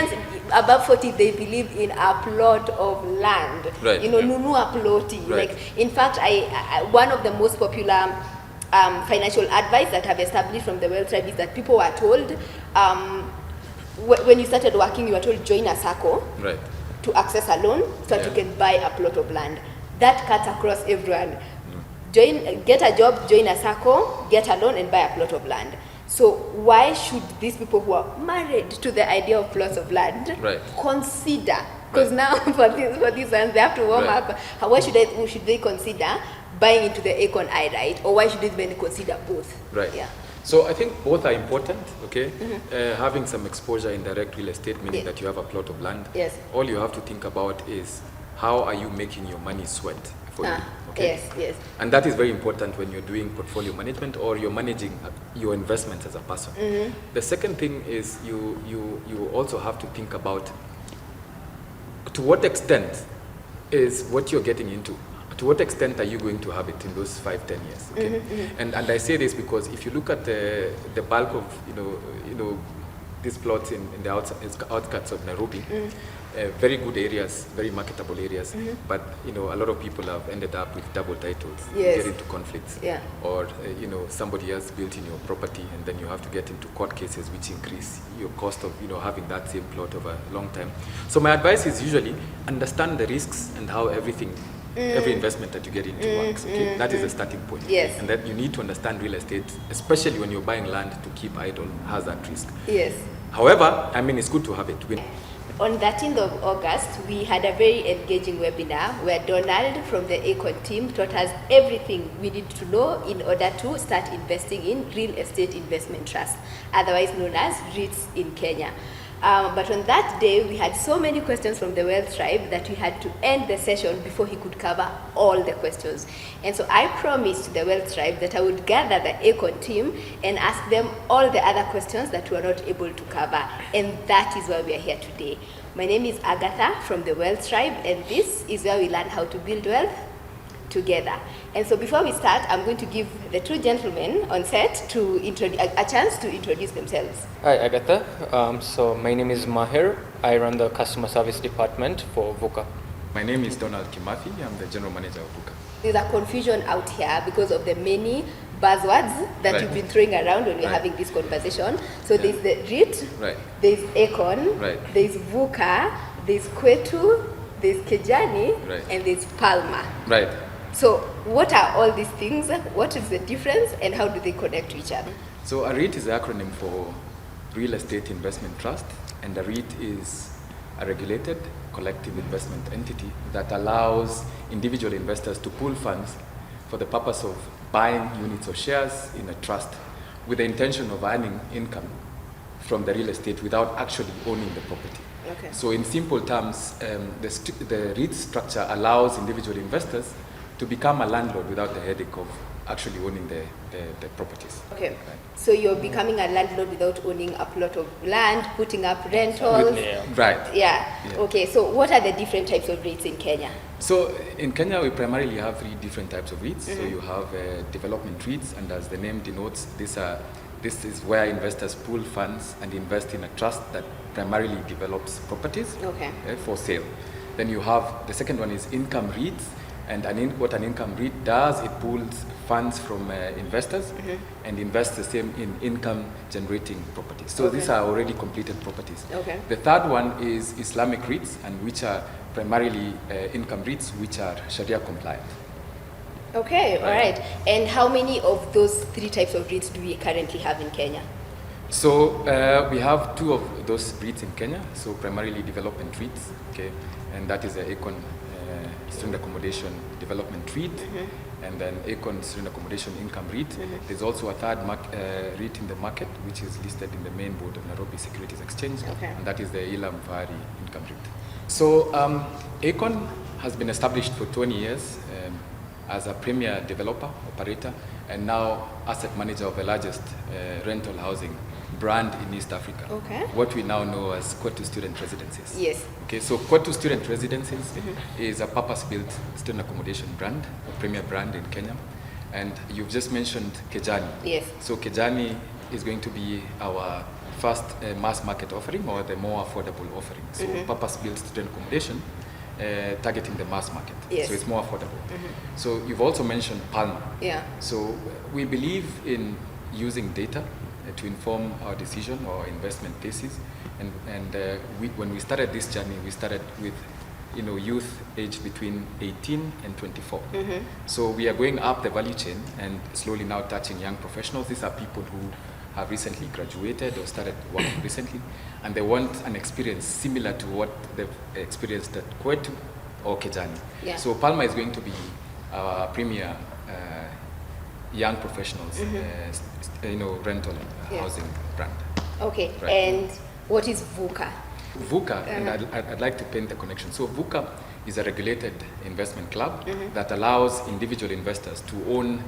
Kenyans above 40, they believe in a plot of land. Right. Nunua ploti. Right. Like, in fact, I one of the most popular financial advice that I've established from the Wealth Tribe is that people were told, when you started working, you were told join a SACCO to access a loan so that you can buy a plot of land. That cuts across everyone. Get a job, join a SACCO, get a loan, and buy a plot of land. So why should these people who are married to the idea of plots of land consider? Because now for these ones, they have to warm up. Why should they consider buying into the Acorn I-REIT, or why should they even consider both? Right. Yeah. So I think both are important, okay? Having some exposure in direct real estate, meaning that you have a plot of land. Yes. All you have to think about is how are you making your money sweat for you, okay? Yes, yes. And that is very important when you're doing portfolio management or you're managing your investments as a person. The second thing is you also have to think about to what extent is what you're getting into. To what extent are you going to have it in those 5-10 years? Okay? And I say this because if you look at the bulk of these plots in the outskirts of Nairobi, very good areas, very marketable areas, but a lot of people have ended up with double titles, get into conflicts, or somebody else built in your property, and then you have to get into court cases which increase your cost of having that same plot over a long time. So my advice is usually understand the risks and how every investment that you get into works. Okay? That is the starting point. Yes. And that you need to understand real estate, especially when you're buying land to keep idle, has that risk. Yes. However, it's good to have it. On 13th of August, we had a very engaging webinar where Donald from the Acorn team taught us everything we need to know in order to start investing in real estate investment trusts, otherwise known as REITs in Kenya. But on that day, we had so many questions from the Wealth Tribe that we had to end the session before he could cover all the questions. And so I promised the Wealth Tribe that I would gather the Acorn team and ask them all the other questions that we were not able to cover. And that is why we are here today. My name is Agatha from the Wealth Tribe, and this is where we learn how to build wealth together. And so before we start, I'm going to give the two gentlemen on set to a chance to introduce themselves. Hi, Agatha. So my name is Maher. I run the customer service department for VUKA. My name is Donald Kimathi. I'm the general manager of VUKA. There's a confusion out here because of the many buzzwords that you've been throwing around when we're having this conversation. So there's the REIT, there's Acorn, there's VUKA, there's Qwetu, there's Kejani, and there's Palma. Right. So what are all these things? What is the difference, and how do they connect to each other? So a REIT is an acronym for Real Estate Investment Trust, and a REIT is a regulated collective investment entity that allows individual investors to pool funds for the purpose of buying units or shares in a trust with the intention of earning income from the real estate without actually owning the property. Okay. So in simple terms, the REIT structure allows individual investors to become a landlord without the headache of actually owning the properties. Okay. Right. So you're becoming a landlord without owning a plot of land, putting up rentals. Right. Yeah. Okay. So what are the different types of REITs in Kenya? So in Kenya, we primarily have 3 different types of REITs. So you have development REITs, and as the name denotes, this is where investors pool funds and invest in a trust that primarily develops properties for sale. Then you have the second one is income REITs, and what an income REIT does, it pools funds from investors and invests the same in income generating properties. So these are already completed properties. Okay. The third one is Islamic REITs, and which are primarily income REITs which are Sharia compliant. Okay, all right. And how many of those 3 types of REITs do we currently have in Kenya? So we have 2 of those REITs in Kenya. So primarily development REITs, and that is the Acorn Student Accommodation Development REIT, and then Acorn Student Accommodation Income REIT. There's also a third REIT in the market, which is listed in the main board of Nairobi Securities Exchange, and that is the Ilam Fahari Income REIT. So Acorn has been established for 20 years as a premier developer, operator, and now asset manager of the largest rental housing brand in East Africa. Okay. What we now know as Qwetu Student Residences. Yes. Okay, so Qwetu Student Residences is a purpose-built student accommodation brand, a premier brand in Kenya. And you've just mentioned Kejani. Yes. So Kejani is going to be our first mass market offering or the more affordable offering. So purpose-built student accommodation targeting the mass market. Yes. So it's more affordable. So you've also mentioned Palma. Yeah. So we believe in using data to inform our decision or investment thesis. And when we started this journey, we started with youth aged between 18 and 24. So we are going up the value chain and slowly now touching young professionals. These are people who have recently graduated or started working recently, and they want an experience similar to what they've experienced at Qwetu or Kejani. Yeah. So Palma is going to be our premier young professionals, rental housing brand. Okay, Right. and what is VUKA? VUKA, and I'd like to paint the connection. So VUKA is a regulated investment club that allows individual investors to own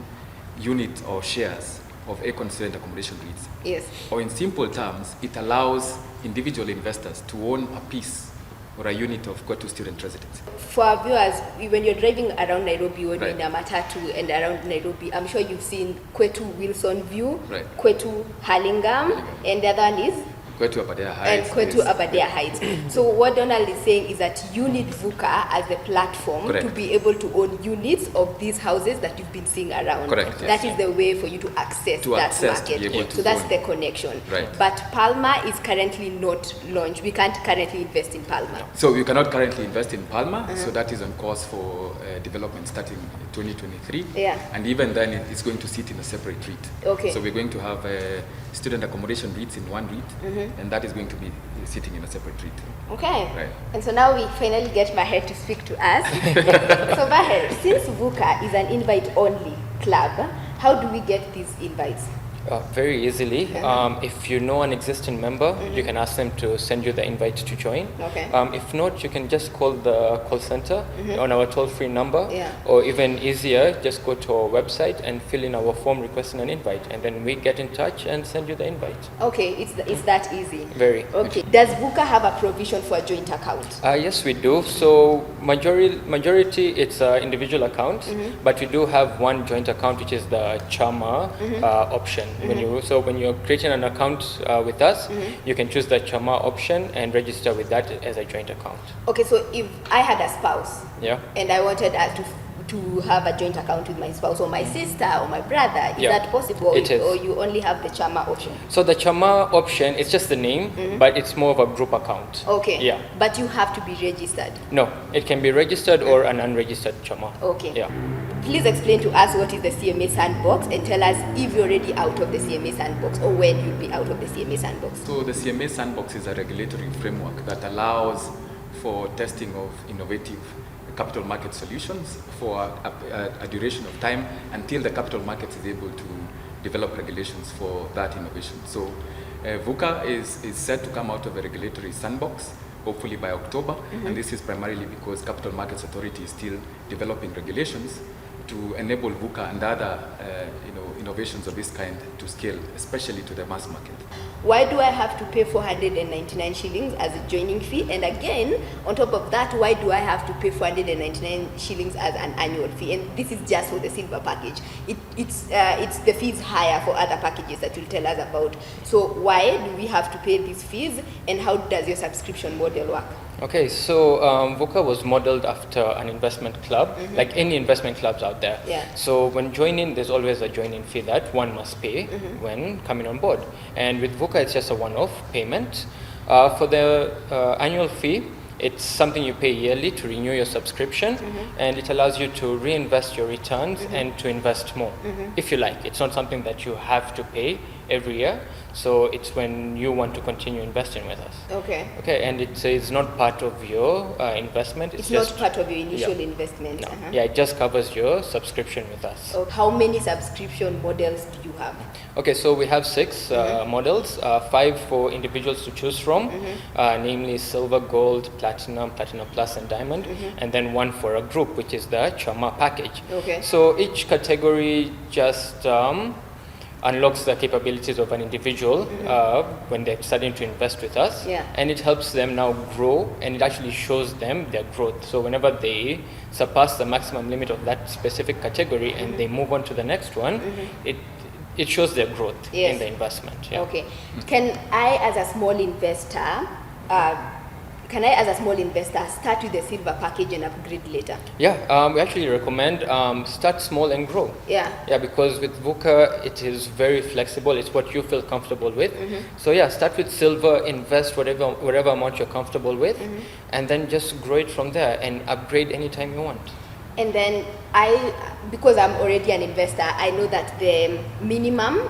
units or shares of Acorn student accommodation REITs. Yes. Or in simple terms, it allows individual investors to own a piece or a unit of Qwetu student residence. For our viewers, when you're driving around Nairobi or Right. in a matatu and around Nairobi, I'm sure you've seen Qwetu Wilson View, Right. Qwetu Hurlingham, and the other one is Qwetu Aberdare and Heights. Qwetu Aberdare Heights. So what Donald is saying is that you need VUKA as the platform Correct. to be able to own units of these houses that you've been seeing around. Correct, That yes. is the way for you to access that To market. be able to So that's own. the connection. Right. But Palma is currently not launched. We can't currently invest in Palma. So you cannot currently invest in Palma, so that is on course for development starting 2023. Yeah. And even then, it's going to sit in a separate REIT. Okay. So we're going to have student accommodation REITs in one REIT, and that is going to be sitting in a separate REIT. Okay. Right. And so now we finally get Maher to speak to us. So Maher, since VUKA is an invite-only club, how do we get these invites? Very easily. If you know an existing member, you can ask them to send you the invite to join. Okay. If not, you can just call the call center on our toll-free number, Yeah. or even easier, just go to our website and fill in our form requesting an invite, and then we get in touch and send you the invite. Okay, it's that easy. Very. Okay. Does VUKA have a provision for a joint account? Yes, we do. So majority it's individual accounts, but we do have one joint account, which is the Chama option. When you're creating an account with us, you can choose the Chama option and register with that as a joint account. Okay, so if I had a spouse Yeah. and I wanted to have a joint account with my spouse or my sister or my brother, is Yeah. that possible? It is. Or you only have the Chama option? So the Chama option, it's just the name, but it's more of a group account. Okay. Yeah. But you have to be registered. No, it can be registered or an unregistered Chama. Okay. Yeah. Please explain to us what is the CMA sandbox and tell us if you're already out of the CMA sandbox or when you'll be out of the CMA sandbox. So the CMA sandbox is a regulatory framework that allows for testing of innovative capital market solutions for a duration of time until the capital market is able to develop regulations for that innovation. So VUKA is set to come out of a regulatory sandbox hopefully by October, and this is primarily because Capital Markets Authority is still developing regulations to enable VUKA and other innovations of this kind to scale, especially to the mass market. Why do I have to pay 499 shillings as a joining fee? And again, on top of that, why do I have to pay 499 shillings as an annual fee? And this is just for the silver package. It's the fees higher for other packages that you'll tell us about. So why do we have to pay these fees, and how does your subscription model work? Okay, so VUKA was modeled after an investment club, like any investment clubs out there. Yeah. So when joining, there's always a joining fee that one must pay when coming on board. And with VUKA, it's just a one-off payment. For the annual fee, it's something you pay yearly to renew your subscription, and it allows you to reinvest your returns and to invest more, if you like. It's not something that you have to pay every year. So it's when you want to continue investing with us. Okay. Okay, and it's not part of your investment. It's just not part of your initial investment. No. Yeah, it just covers your subscription with us. So how many subscription models do you have? Okay, so we have 6 models, 5 for individuals to choose from, namely silver, gold, platinum, platinum plus, and diamond, and then 1 for a group, which is the Chama package. Okay. So each category just unlocks the capabilities of an individual when they're starting to invest with us, and it helps them now grow, and it actually shows them their growth. So whenever they surpass the maximum limit of that specific category and they move on to the next one, it shows their growth Yes. in the investment. Yeah. Okay. Can I, as a small investor, start with the silver package and upgrade later? Yeah, we actually recommend start small and grow. Yeah. Yeah, because with VUKA, it is very flexible. It's what you feel comfortable with. So yeah, start with silver, invest whatever amount you're comfortable with, and then just grow it from there and upgrade anytime you want. And then because I'm already an investor, I know that the minimum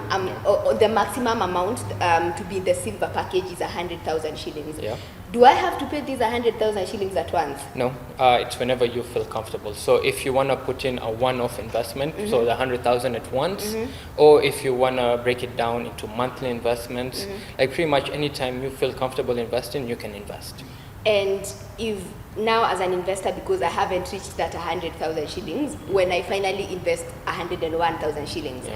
or the maximum amount to be in the silver package is 100,000 shillings. Yeah. Do I have to pay these 100,000 shillings at once? No, it's whenever you feel comfortable. So if you want to put in a one-off investment, so the 100,000 at once, or if you want to break it down into monthly investments, like pretty much anytime you feel comfortable investing, you can invest. And if now as an investor, because I haven't reached that 100,000 shillings, when I finally invest 101,000 shillings,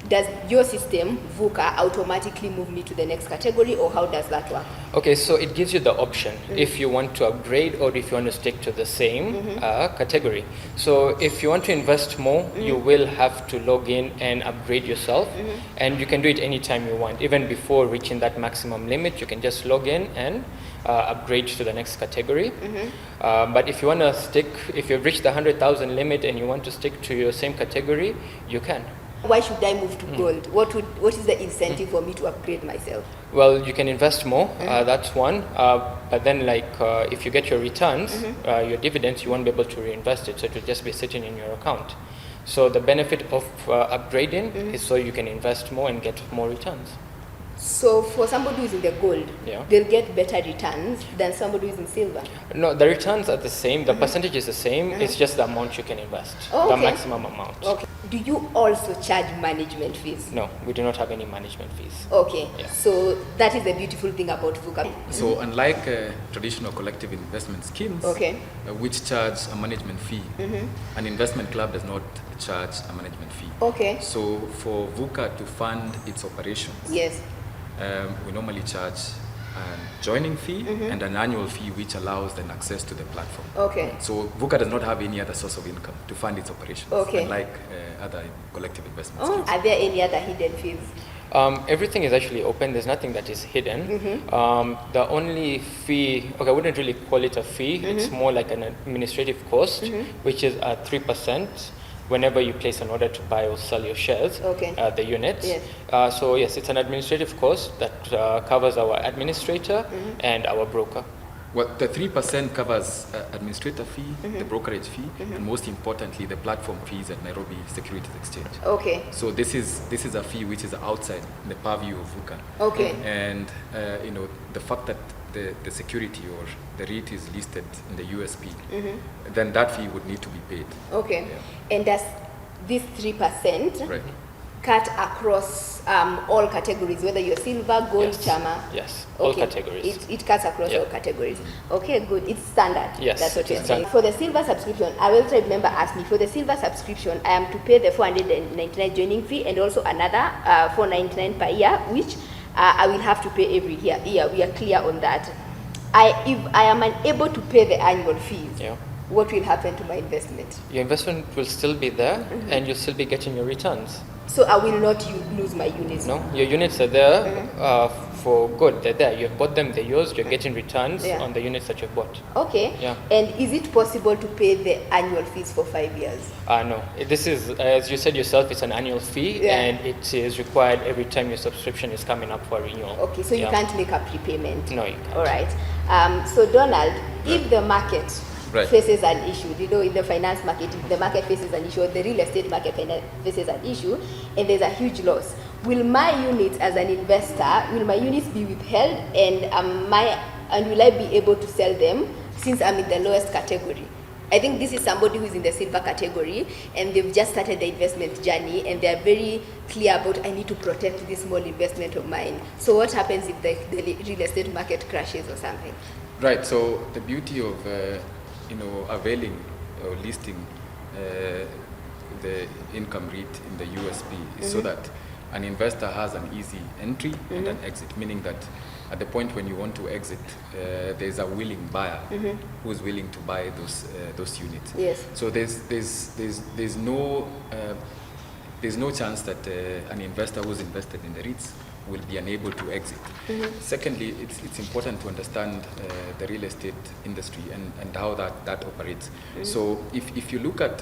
does your system, VUKA, automatically move me to the next category, or how does that work? Okay, so it gives you the option if you want to upgrade or if you want to stick to the same category. So if you want to invest more, you will have to log in and upgrade yourself, and you can do it anytime you want. Even before reaching that maximum limit, you can just log in and upgrade to the next category. But if you want to if you've reached the 100,000 limit and you want to stick to your same category, you can. Why should I move to gold? What is the incentive for me to upgrade myself? Well, you can invest more, that's one. But then if you get your returns, your dividends, you won't be able to reinvest it. So it will just be sitting in your account. So the benefit of upgrading is so you can invest more and get more returns. So for somebody who's in the gold, they'll get better returns than somebody who's in silver? No, the returns are the same. The percentage is the same. It's just the amount you can invest, the maximum amount. Okay. Do you also charge management fees? No, we do not have any management fees. Okay. Yeah. So that is the beautiful thing about VUKA. So unlike traditional collective investment schemes, which charge a management fee, an investment club does not charge a management fee. Okay. So for VUKA to fund its operations, we normally charge a joining fee and an annual fee which allows then access to the platform. Okay. So VUKA does not have any other source of income to fund its operations, unlike other collective investment schemes. Are there any other hidden fees? Everything is actually open. There's nothing that is hidden. The only fee, I wouldn't really call it a fee. It's more like an administrative cost, which is 3%. Whenever you place an order to buy or sell your shares, the units. Yes. So yes, it's an administrative cost that covers our administrator and our broker. Well, the 3% covers administrator fee, the brokerage fee, and most importantly, the platform fees at Nairobi Securities Exchange. Okay. So this is a fee which is outside the purview of VUKA. Okay. And the fact that the security or the REIT is listed in the USP, then that fee would need to be paid. Okay. Yeah. And does this 3% cut across all categories, whether you're silver, gold, chama? Yes, all categories. It cuts across all categories. Okay, good. It's standard. Yes. That's what you're saying. For the silver subscription, I will try member asked me, for the silver subscription, I am to pay the 499 joining fee and also another 499 per year, which I will have to pay every year. We are clear on that. If I am unable to pay the annual fees, what will happen to my investment? Your investment will still be there and you'll still be getting your returns. So I will not lose my units? No, your units are there for good. They're there. You've bought them, they're yours. You're getting returns on the units that you've bought. Okay. Yeah. And is it possible to pay the annual fees for 5 years? No. This is, as you said yourself, it's an annual fee and it is required every time your subscription is coming up for renewal. Okay, so you can't make a prepayment? No, you can't. All right. So Donald, if the market faces an issue, in the finance market, if the market faces an issue, the real estate market faces an issue, and there's a huge loss, will my units as an investor, will my units be withheld, and will I be able to sell them since I'm in the lowest category? I think this is somebody who's in the silver category and they've just started the investment journey and they're very clear about, I need to protect this small investment of mine. So what happens if the real estate market crashes or something? Right, so the beauty of availing or listing the income REIT in the USP is so that an investor has an easy entry and an exit, meaning that at the point when you want to exit, there's a willing buyer who's willing to buy those units. Yes. So there's no there's no chance that an investor who's invested in the REITs will be unable to exit. Secondly, it's important to understand the real estate industry and how that operates. So if you look at,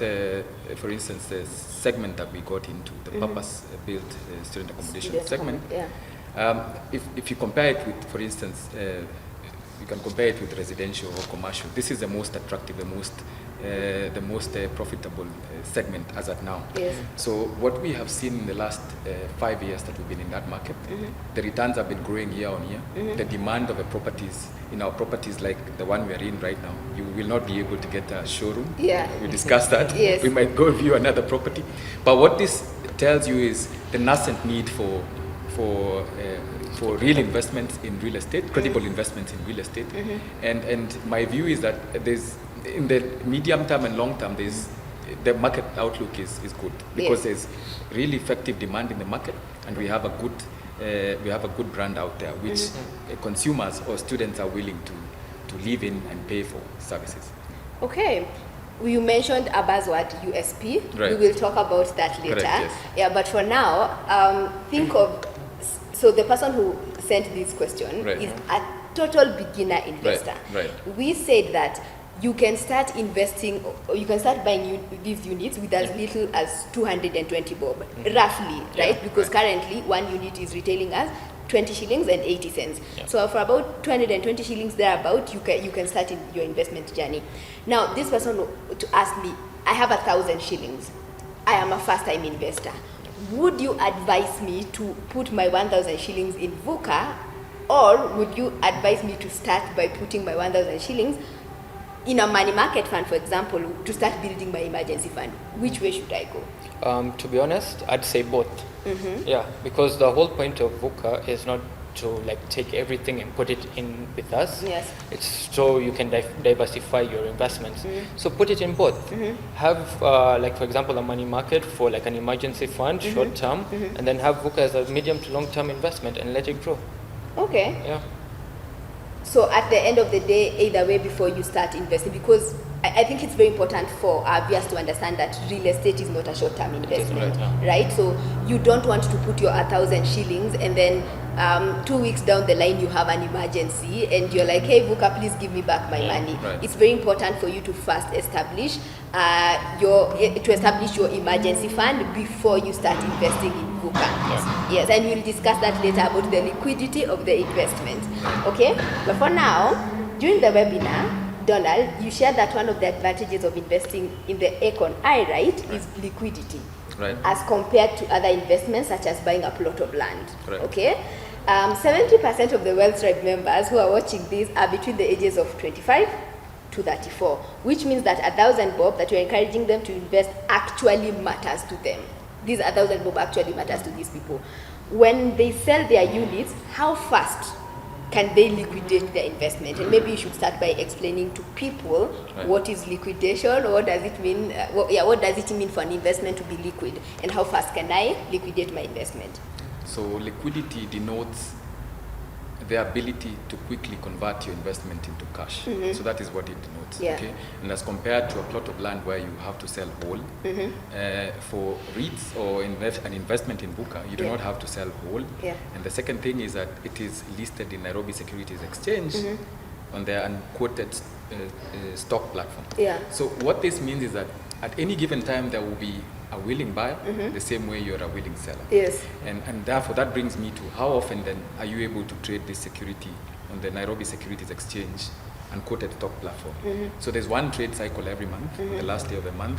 for instance, the segment that we got into, the purpose-built student accommodation segment, if you compare it with, for instance, you can compare it with residential or commercial. This is the most attractive, the most profitable segment as at now. Yes. So what we have seen in the last 5 years that we've been in that market, the returns have been growing year on year. The demand of the properties, in our properties like the one we are in right now, you will not be able to get a showroom. Yeah. We discussed that. Yes. We might go view another property. But what this tells you is the nascent need for real investments in real estate, credible investments in real estate. And my view is that in the medium term and long term, the market outlook is good because there's really effective demand in the market, and we have a good brand out there which consumers or students are willing to live in and pay for services. Okay. You mentioned a buzzword, USP. Right. We will talk about that later. Correct, yes. Yeah, but for now, think of, so the person who sent this question is a total beginner investor. Right. We said that you can start investing, or you can start buying these units with as little as 220 bob, roughly, right? Because currently one unit is retailing us 20 shillings and 80 cents. Yeah. So for about 220 shillings thereabout, you can start in your investment journey. Now, this person to ask me, I have 1,000 shillings. I am a first-time investor. Would you advise me to put my 1,000 shillings in VUKA, or would you advise me to start by putting my 1,000 shillings in a money market fund, for example, to start building my emergency fund? Which way should I go? To be honest, I'd say both. Yeah, because the whole point of VUKA is not to like take everything and put it in with us. Yes. It's so you can diversify your investments. So put it in both. Have like for example a money market for like an emergency fund, short term, and then have VUKA as a medium to long term investment and let it grow. Okay. Yeah. So at the end of the day, either way, before you start investing, because I think it's very important for our viewers to understand that real estate is not a short-term investment, right? So you don't want to put your 1,000 shillings and then 2 weeks down the line you have an emergency and you're like, hey, VUKA, please give me back my money. Right. It's very important for you to first establish your emergency fund before you start investing in VUKA. Yes, and we'll discuss that later about the liquidity of the investment. Okay, but for now, during the webinar, Donald, you shared that one of the advantages of investing in the Acorn I-REIT is liquidity, as compared to other investments such as buying a plot of land. Okay, 70% of the Wealth Tribe members who are watching this are between the ages of 25 to 34, which means that 1,000 bob that you're encouraging them to invest actually matters to them. These 1,000 bob actually matters to these people. When they sell their units, how fast can they liquidate their investment? And maybe you should start by explaining to people what is liquidation, what does it mean? What does it mean for an investment to be liquid, and how fast can I liquidate my investment? So liquidity denotes the ability to quickly convert your investment into cash. So that is what it denotes. Okay? And as compared to a plot of land where you have to sell whole, for REITs or an investment in VUKA, you do not have to sell whole. And the second thing is that it is listed in Nairobi Securities Exchange on their unquoted stock platform. So what this means is that at any given time there will be a willing buyer, the same way you're a willing seller. And therefore that brings me to how often then are you able to trade this security on the Nairobi Securities Exchange unquoted stock platform. So there's one trade cycle every month, on the last day of the month,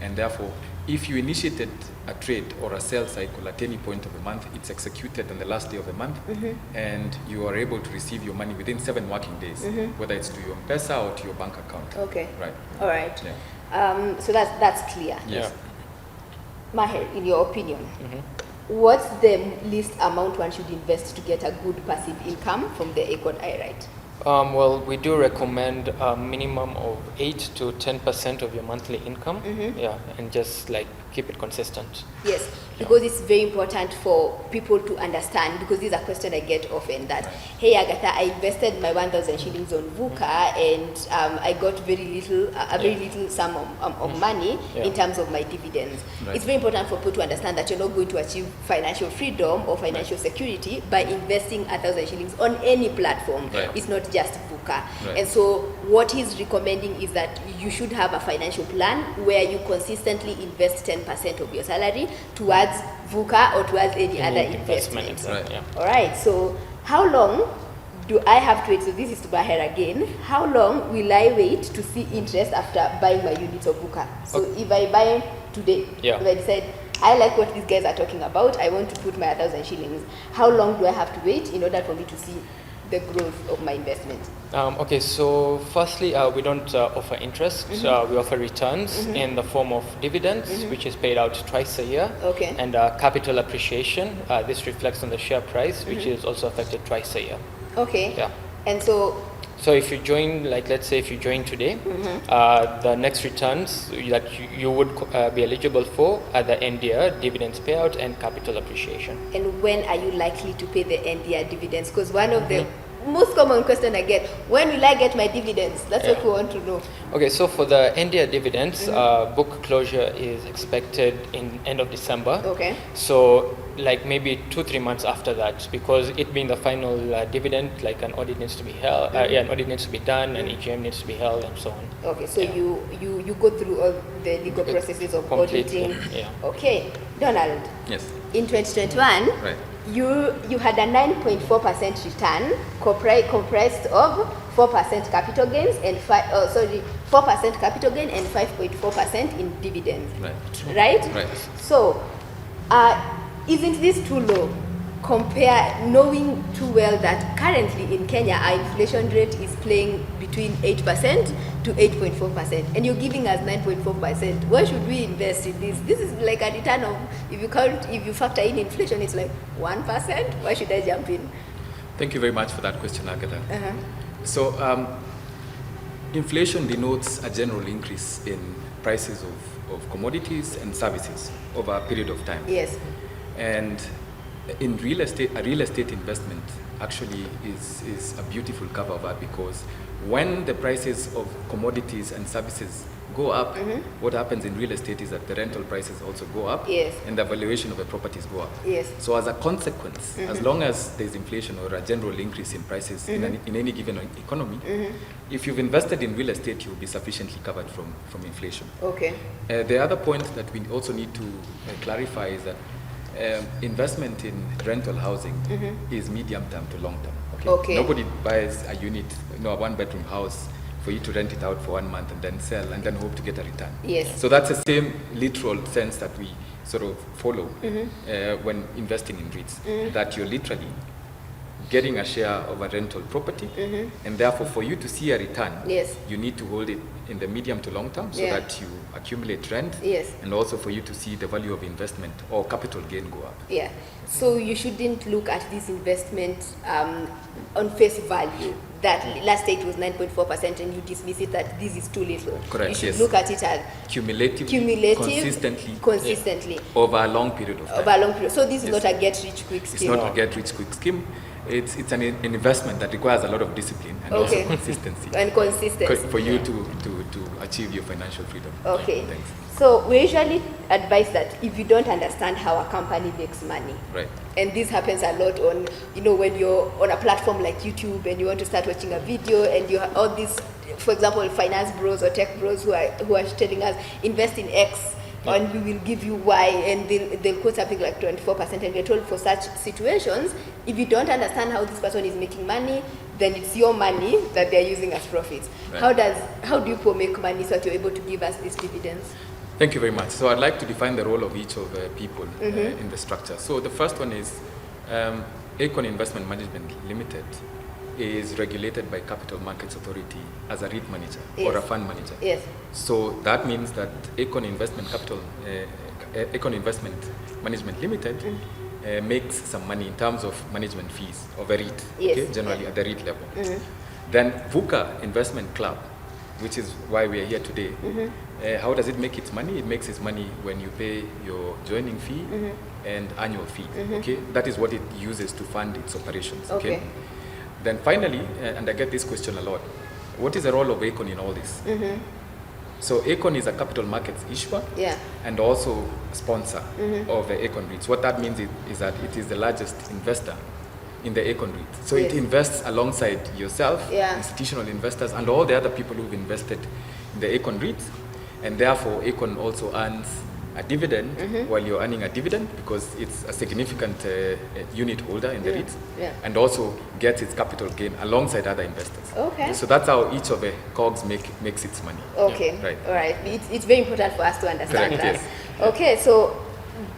and therefore if you initiated a trade or a sell cycle at any point of the month, it's executed on the last day of the month, and you are able to receive your money within 7 working days, whether it's to your M-Pesa or to your bank account. Okay. Right. All right. So that's clear. Yes. Maher, in your opinion, what's the least amount one should invest to get a good passive income from the Acorn I-REIT? Well, we do recommend a minimum of 8 to 10% of your monthly income. And just like keep it consistent. Yes, because it's very important for people to understand, because this is a question I get often that, hey Agatha, I invested my 1,000 shillings on VUKA and I got a very little sum of money in terms of my dividends. Right. It's very important for people to understand that you're not going to achieve financial freedom or financial security by investing 1,000 shillings on any platform. Right. It's not just VUKA. Right. And so what he's recommending is that you should have a financial plan where you consistently invest 10% of your salary towards VUKA or towards any other investment. Exactly. Right. Yeah. All right, so how long do I have to wait? So this is to Baher again. How long will I wait to see interest after buying my units of VUKA? So if I buy today, if I decide I like what these guys are talking about, I want to put my 1,000 shillings, how long do I have to wait in order for me to see the growth of my investment? Okay, so firstly, we don't offer interest. We offer returns in the form of dividends, which is paid out twice a year. Okay. And capital appreciation. This reflects on the share price, which is also affected twice a year. Okay. Yeah. And so if you join, like let's say if you join today, the next returns that you would be eligible for are the end year dividends payout and capital appreciation. and when are you likely to pay the end year dividends? Because one of the most common question I get, when will I get my dividends? That's what we want to know. Okay, so for the end year dividends, book closure is expected in end of December. Okay. So like maybe 2-3 months after that, because it being the final dividend, like an audit needs to be held, an audit needs to be done, an EGM needs to be held, and so on. Okay, so you go through all the legal processes of Completely, auditing. yeah. Okay, Donald. Yes. In 2021, Right. you had a 9.4% return comprised of 4% capital gains and 4% capital gain and 5.4% in dividends. Right. Right? Right. So, isn't this too low? Knowing too well that currently in Kenya our inflation rate is playing between 8% to 8.4%, and you're giving us 9.4%. Why should we invest in this? This is like a return of, if you factor in inflation, it's like 1%. Why should I jump in? Thank you very much for that question, Agatha. So, inflation denotes a general increase in prices of commodities and services over a period of time. Yes. And in real estate, a real estate investment actually is a beautiful cover of that, because when the prices of commodities and services go up, what happens in real estate is that the rental prices also go up, Yes. and the valuation of the properties go up. Yes. So as a consequence, as long as there's inflation or a general increase in prices in any given economy, if you've invested in real estate, you'll be sufficiently covered from inflation. Okay. The other point that we also need to clarify is that investment in rental housing is medium term to long term. Okay. Nobody buys a unit, a one-bedroom house for you to rent it out for 1 month and then sell and then hope to get a return. Yes. So that's the same literal sense that we sort of follow when investing in REITs, that you're literally getting a share of a rental property, and therefore for you to see a return, Yes. you need to hold it in the medium to long term so that you accumulate rent, Yes. and also for you to see the value of investment or capital gain go up. Yeah. So you shouldn't look at this investment on face value. That last year it was 9.4%, and you dismiss it that this is too little. Correct, You should yes. look at it as Cumulative, consistently over a long period of time. over a long period. So this is Yes. not a get-rich-quick It's scheme. not a get-rich-quick scheme. It's an investment that requires a lot of discipline and Okay. also consistency. And consistency. For you to achieve your financial freedom. Okay. Thanks. So we usually advise that if you don't understand how a company makes money, Right. and this happens a lot on, when you're on a platform like YouTube and you want to start watching a video and you have all these, for example, finance bros or tech bros who are telling us invest in X and we will give you Y, and they'll quote something like 24%, and we're told for such situations, if you don't understand how this person is making money, then it's your money that they're using as profits. Right. How do you make money so that you're able to give us these dividends? Thank you very much. So I'd like to define the role of each of the people in the structure. So the first one is Acorn Investment Management Limited is regulated by Capital Markets Authority as a REIT manager or a fund manager. Yes. So that means that Acorn Investment Management Limited makes some money in terms of management fees of a REIT, Yes. generally at the REIT level. Then VUKA Investment Club which is why we are here today. How does it make its money? It makes its money when you pay your joining fee and annual fee. Okay, that is what it uses to fund its operations. Okay. Then finally, and I get this question a lot, what is the role of Acorn in all this? So Acorn is a capital markets issuer and also sponsor of the Acorn REITs. What that means is that it is the largest investor in the Acorn REIT. So it invests alongside yourself, institutional investors, and all the other people who've invested in the Acorn REIT. And therefore, Acorn also earns a dividend while you're earning a dividend, because it's a significant unit holder in the REIT, and also gets its capital gain alongside other investors. Okay. So that's how each of the cogs makes its money. Okay. Right. All right. It's very important for us to understand Correct, that. yes. Okay. So,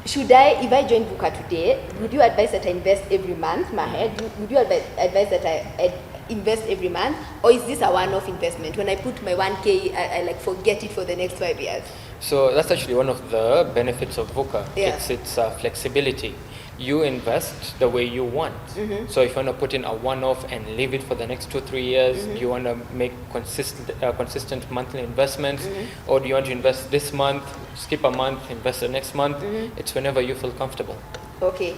if I join VUKA today, would you advise that I invest every month, Maher? Would you advise that I invest every month, or is this a one-off investment? When I put my 1K, I like forget it for the next 5 years. So that's actually one of the benefits of VUKA. Yeah. It's flexibility. You invest the way you want. So if you want to put in a one-off and leave it for the next 2-3 years, do you want to make consistent monthly investments, or do you want to invest this month, skip a month, invest the next month? It's whenever you feel comfortable. Okay.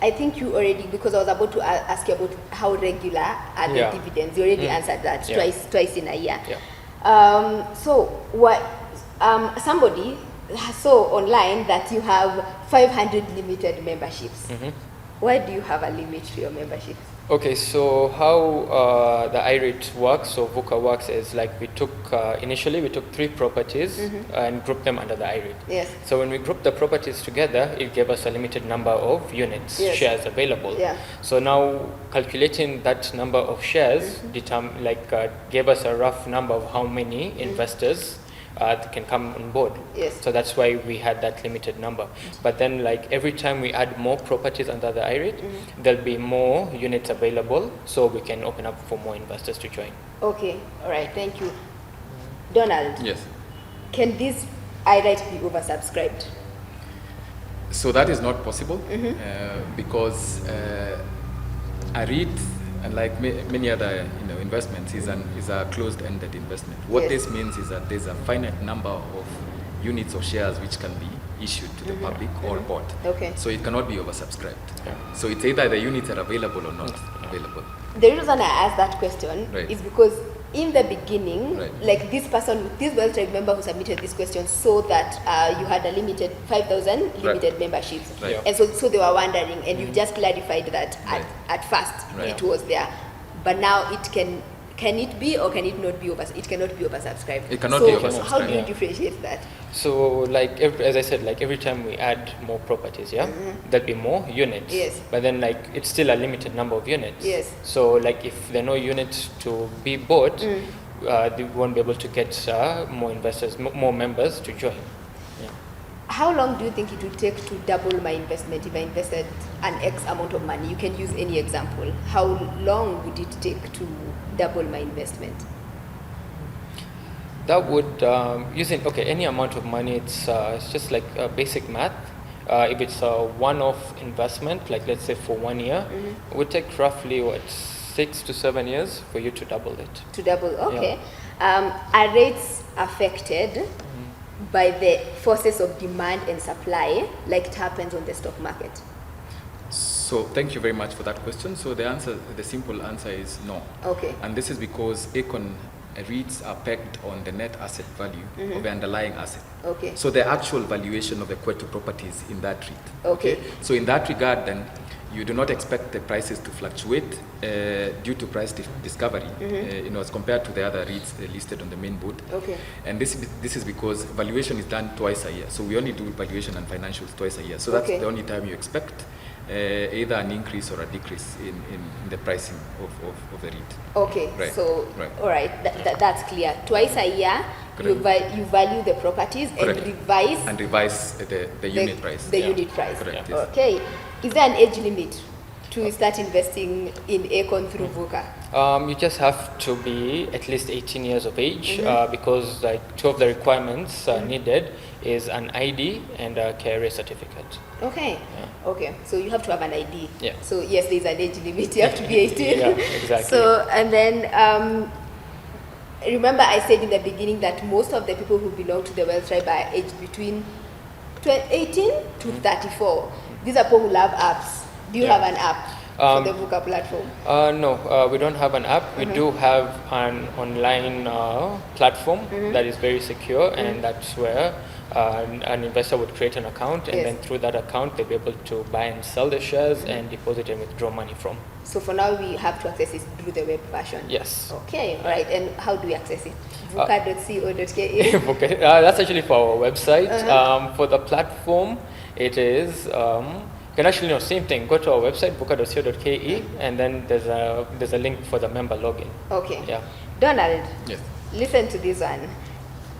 I think you already, because I was about to ask you about how regular are the dividends. You already answered that twice in a year. So what somebody saw online that you have 500 limited memberships. Why do you have a limit to your memberships? Okay, so how the I-REIT works, so VUKA works, is like we took, initially we took 3 properties and grouped them under the I-REIT. Yes. So when we grouped the properties together, it gave us a limited number of units, shares available. So now calculating that number of shares gave us a rough number of how many investors can come on board. So that's why we had that limited number. But then every time we add more properties under the I-REIT, there'll be more units available, so we can open up for more investors to join. Okay, all right, thank you. Donald? Yes. Can this I-REIT be oversubscribed? So that is not possible because a REIT, and like many other investments, is a closed-ended investment. What this means is that there's a finite number of units or shares which can be issued to the public or bought. So it cannot be oversubscribed. So it's either the units are available or not available. The reason I asked that question is because in the beginning, this well-trained member who submitted this question saw that you had a limited 5,000 limited memberships. And so they were wondering, and you just clarified that at first it was there. But now it can it be or can it not be it cannot be oversubscribed? It cannot be oversubscribed. So how do you differentiate that? So as I said, every time we add more properties, there'll be more units. But then it's still a limited number of units. So if there are no units to be bought, they won't be able to get more investors, more members to join. How long do you think it would take to double my investment if I invested an X amount of money? You can use any example. How long would it take to double my investment? That would, using any amount of money, it's just basic math. If it's a one-off investment, let's say for 1 year, it would take roughly 6 to 7 years for you to double it. To double, okay. Are rates affected by the forces of demand and supply, like it happens on the stock market? So thank you very much for that question. So the simple answer is no. Okay. And this is because Acorn REITs are pegged on the net asset value of the underlying asset. Okay. So the actual valuation of the Qwetu properties in that REIT. Okay. So in that regard, then, you do not expect the prices to fluctuate due to price discovery, as compared to the other REITs listed on the main board. Okay. And this is because valuation is done twice a year. So we only do valuation and financials twice a year. So that's the only time you expect either an increase or a decrease in the pricing of the REIT. Okay. So all right, that's clear. Twice a year, you value the properties and revise the unit price. The unit price. Correct. Yes. Okay. Is there an age limit to start investing in Acorn through VUKA? You just have to be at least 18 years of age because 2 of the requirements needed is an ID and a KRA certificate. Okay. Okay. So you have to have an ID. Yeah. So yes, there's an age limit. You have to be 18. Yeah, exactly. So and then remember I said in the beginning that most of the people who belong to the Wealth Tribe are aged between 18 to 34. These are people who love apps. Do you have an app for the VUKA platform? No, we don't have an app. We do have an online platform that is very secure, and that's where an investor would create an account, and then through that account they'll be able to buy and sell the shares and deposit and withdraw money from. So for now we have to access it through the web version? Yes. Okay, all right. And how do we access it? VUKA.co.ke? Okay, that's actually for our website. For the platform, it is, you can actually, same thing, go to our website, VUKA.co.ke, and then there's a link for the member login. Okay. Yeah. Donald, Yes. listen to this one.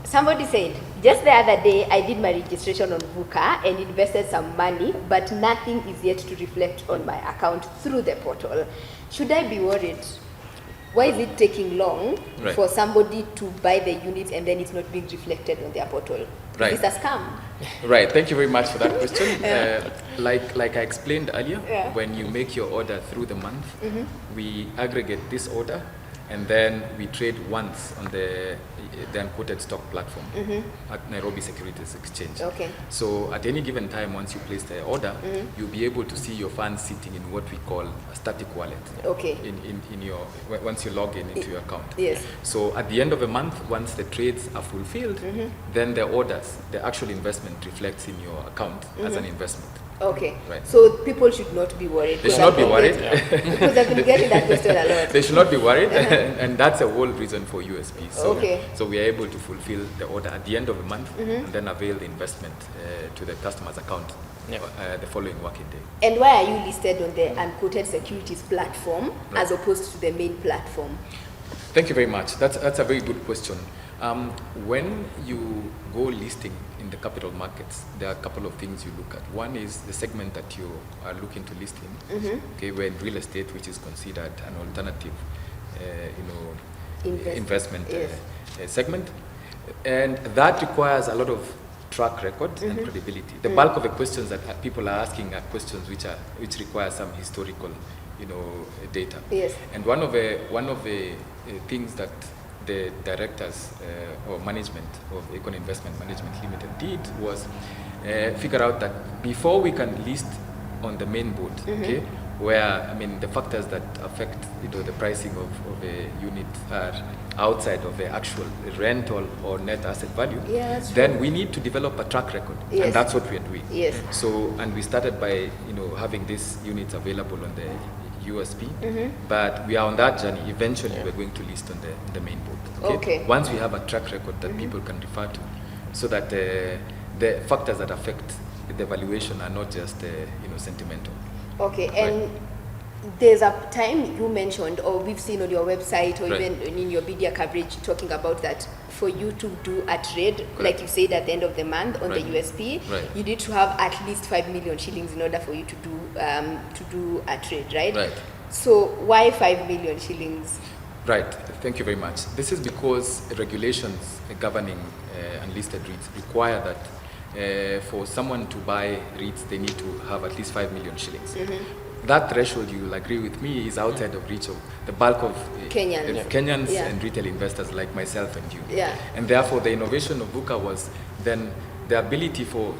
Somebody said, just the other day I did my registration on VUKA and invested some money, but nothing is yet to reflect on my account through the portal. Should I be worried? Why is it taking long for somebody to buy the units and then it's not being reflected on their portal? Right. Is this a scam? Right. Thank you very much for that question. Like I explained earlier, when you make your order through the month, we aggregate this order and then we trade once on the unquoted stock platform at Nairobi Securities Exchange. Okay. So at any given time, once you place the order, you'll be able to see your funds sitting in what we call a static wallet. Okay. In your once you log into your account. Yes. So at the end of the month, once the trades are fulfilled, then the orders, the actual investment reflects in your account as an investment. Okay. Right. So people should not be worried. They should not be worried. Because I've been getting that question a lot. They should not be worried, and that's a whole reason for USP. So, so we are able to fulfill the order at the end of the month and then avail the investment to the customer's account the following working day. And why are you listed on the unquoted securities platform as opposed to the main platform? Thank you very much. That's a very good question. When you go listing in the capital markets, there are a couple of things you look at. One is the segment that you are looking to list in. Okay, we're in real estate, which is considered an alternative, investment segment, and that requires a lot of track record and credibility. The bulk of the questions that people are asking are questions which require some historical, data. Yes. And one of the things that the directors or management of Acorn Investment Management Limited did was figure out that before we can list on the main board, okay, where the factors that affect the pricing of a unit are outside of the actual rental or net asset value, then we need to develop a track record, and that's what we are doing. Yes. So, and we started by having these units available on the USP, but we are on that journey. Eventually, we're going to list on the main board. Okay. Once we have a track record that people can refer to, so that the factors that affect the valuation are not just sentimental. Okay, and there's a time you mentioned, or we've seen on your website, or even in your media coverage, talking about that for you to do a trade, like you said at the end of the month on the USP, you need to have at least 5 million shillings in order for you to do a trade, right? So why 5 million shillings? Right, thank you very much. This is because regulations governing unlisted REITs require that for someone to buy REITs, they need to have at least 5 million shillings. That threshold, you will agree with me, is outside of reach of the bulk of Kenyans and retail investors like myself and you. And therefore, the innovation of VUKA was then the ability for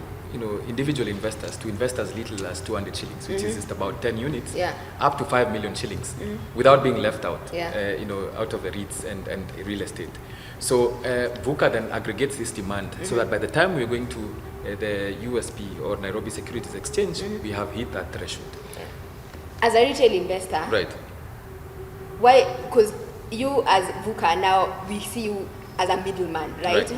individual investors to invest as little as 200 shillings, which is just about 10 units, up to 5 million shillings, without being left out, out of the REITs and real estate. So VUKA then aggregates this demand so that by the time we're going to the USP or Nairobi Securities Exchange, we have hit that threshold. As a retail investor, why? Because you as VUKA now, we see you as a middleman, right?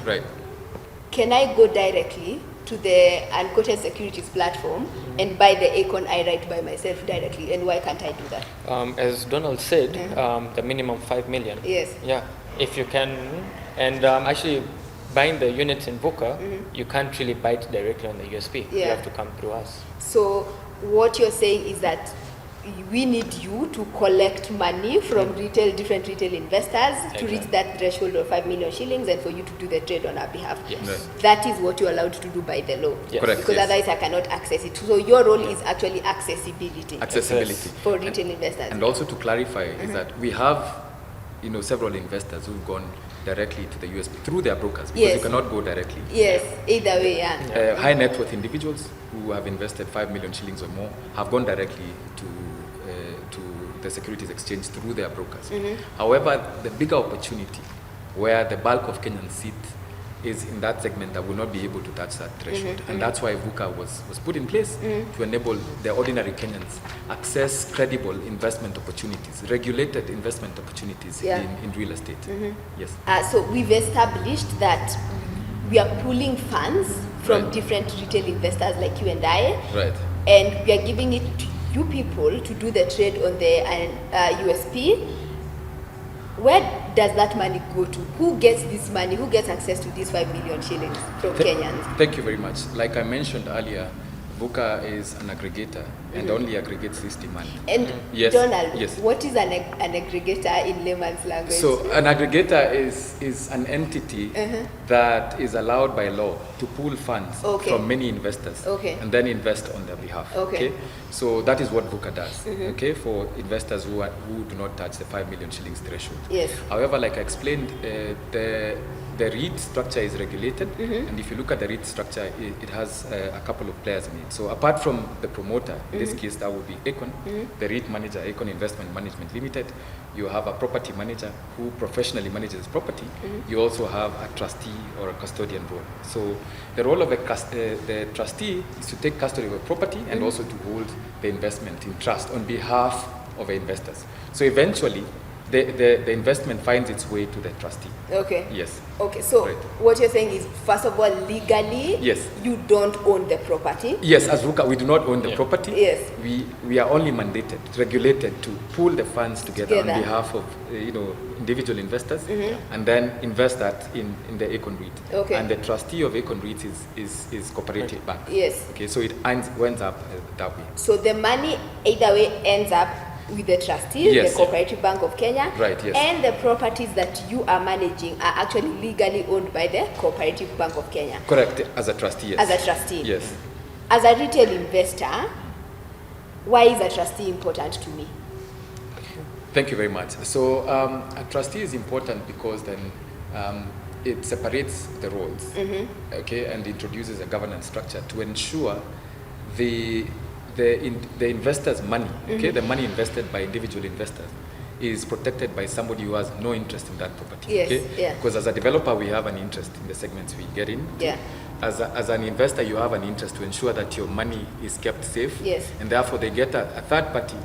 Can I go directly to the unquoted securities platform and buy the Acorn I-REIT by myself directly, and why can't I do that? As Donald said, the minimum 5 million. Yes. Yeah, if you can, and actually buying the units in VUKA, you can't really buy it directly on the USP. You have to come through us. So what you're saying is that we need you to collect money from different retail investors to reach that threshold of 5 million shillings, and for you to do the trade on our behalf. That is what you're allowed to do by the law. Correct. Because otherwise I cannot access it. So your role is actually accessibility. Accessibility. For retail investors. And also to clarify is that we have several investors who've gone directly to the USP through their brokers, because Yes. you cannot go directly. Yes, either way, yeah. High net worth individuals who have invested 5 million shillings or more have gone directly to the Securities Exchange through their brokers. However, the bigger opportunity where the bulk of Kenyans sit is in that segment that will not be able to touch that threshold. And that's why VUKA was put in place to enable the ordinary Kenyans access credible investment opportunities, regulated investment opportunities in real estate. Yes. So we've established that we are pooling funds from Right. different retail investors like you and I, Right. and we are giving it to you people to do the trade on the USP. Where does that money go to? Who gets this money? Who gets access to these 5 million shillings from Kenyans? Thank you very much. Like I mentioned earlier, VUKA is an aggregator and only aggregates this demand. And Yes, Donald, yes. what is an aggregator in layman's language? So an aggregator is an entity that is allowed by law to pool funds Okay. from many investors Okay. and then invest on their behalf. Okay. So that is what VUKA does. Okay, for investors who do not touch the 5 million shillings threshold. Yes. However, like I explained, the REIT structure is regulated, and if you look at the REIT structure, it has a couple of players in it. So apart from the promoter, in this case that would be Acorn, the REIT manager, Acorn Investment Management Limited, you have a property manager who professionally manages property. You also have a trustee or a custodian role. So the role of the trustee is to take custody of a property and also to hold the investment in trust on behalf of the investors. So eventually, the investment finds its way to the trustee. Okay. Yes. Okay, so Right. what you're saying is, first of all, legally, Yes. you don't own the property. Yes, as VUKA, we do not own the property. Yes. We are only mandated, regulated to pool the funds together. Together. On behalf of individual investors, and then invest that in the Acorn REIT. Okay. And the trustee of Acorn REIT is Cooperative Bank. Yes. Okay, so it ends up that way. So the money either way ends up with the trustees, Yes. the Cooperative Bank of Kenya, Right, yes. and the properties that you are managing are actually legally owned by the Cooperative Bank of Kenya Correct, as a trustee. Yes. as a trustee. Yes. As a retail investor, why is a trustee important to me? Thank you very much. So a trustee is important because then it separates the roles, okay, and introduces a governance structure to ensure the investors' money, okay, the money invested by individual investors is protected by somebody who has no interest in that property. Yes, okay? yeah. Because as a developer, we have an interest in the segments we get in. Yeah. As an investor, you have an interest to ensure that your money is kept safe. Yes. And therefore, they get a third party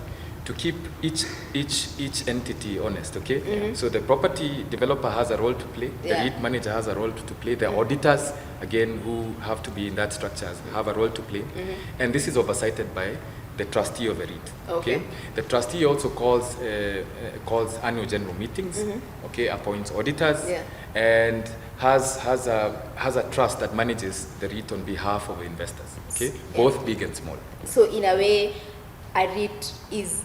to keep each entity honest, okay? So the property developer has a role to play, the Yeah. REIT manager has a role to play, the auditors, again, who have to be in that structure, have a role to play. And this is oversighted by the trustee of a REIT, Okay. The trustee also calls annual general meetings, okay, appoints auditors, Yeah. and has a trust that manages the REIT on behalf of investors, okay? Both big and small. So in a way, a REIT is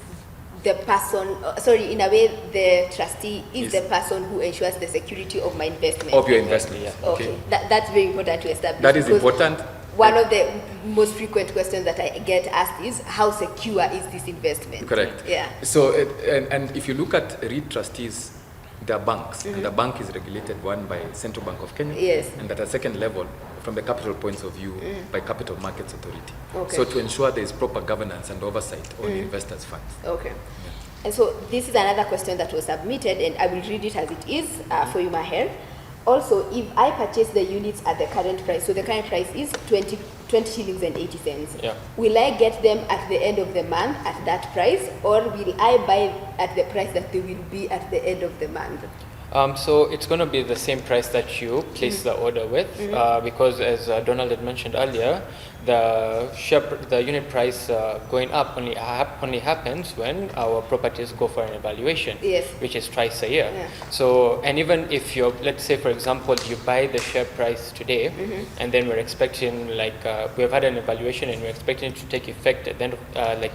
the person, in a way, the trustee is Yes. the person who ensures the security of my investment. Of your investment, Yeah. Okay, that's very important to establish. That is because important. One of the most frequent questions that I get asked is, how secure is this investment? Correct. Yeah. So, and if you look at REIT trustees, they're banks, and the bank is regulated, one by Central Bank of Kenya, Yes. and at a second level, from the capital points of view, by Capital Markets Authority. Okay. So to ensure there is proper governance and oversight on investors' funds. Okay. And so this is another question that was submitted, and I will read it as it is for you, Maher. Also, if I purchase the units at the current price, so the current price is 20 shillings and 80 cents, Yeah. will I get them at the end of the month at that price, or will I buy at the price that they will be at the end of the month? So it's going to be the same price that you place the order with, because as Donald had mentioned earlier, the unit price going up only happens when our properties go for an evaluation, Yes. which is twice a year. Yeah. So, and even if you're, let's say for example, you buy the share price today, and then we're expecting we have had an evaluation and we're expecting it to take effect at the end of,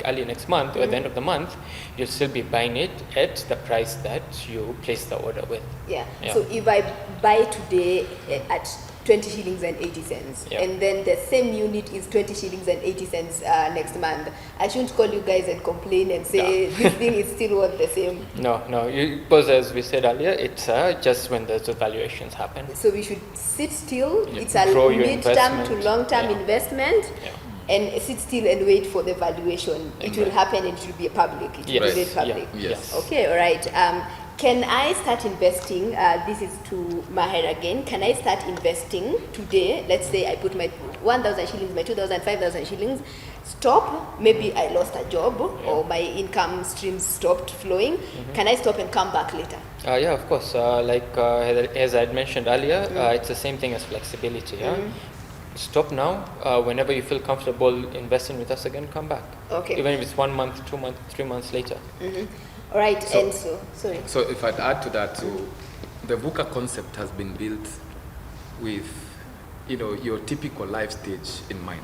early next month or at the end of the month, you'll still be buying it at the price that you placed the order with. Yeah. Yeah. So if I buy today at 20 shillings and 80 cents. Yeah. And then the same unit is 20 shillings and 80 cents next month. I shouldn't call you guys and complain and say this thing is still worth the same. No, because as we said earlier, it's just when those valuations happen. So we should sit still. Yeah. It's a Grow your mid-term to investment. long-term Yeah. investment. Yeah. And sit still and wait for the valuation. It will happen and it will be public. It will Yes. be made public. Yeah. Yes. Okay, all right. Can I start investing? This is to Maher again. Can I start investing today? Let's say I put my 1,000 shillings, my 2,000, 5,000 shillings. Stop. Maybe I lost a job or my income streams stopped flowing. Can I stop and come back later? Yeah, of course. As I had mentioned earlier, it's the same thing as flexibility. Yeah? Stop now. Whenever you feel comfortable investing with us again, come back. Okay. Even if it's 1 month, 2 months, 3 months later. All right. So- And sorry. So if I'd add to that, so the VUKA concept has been built with, your typical life stage in mind.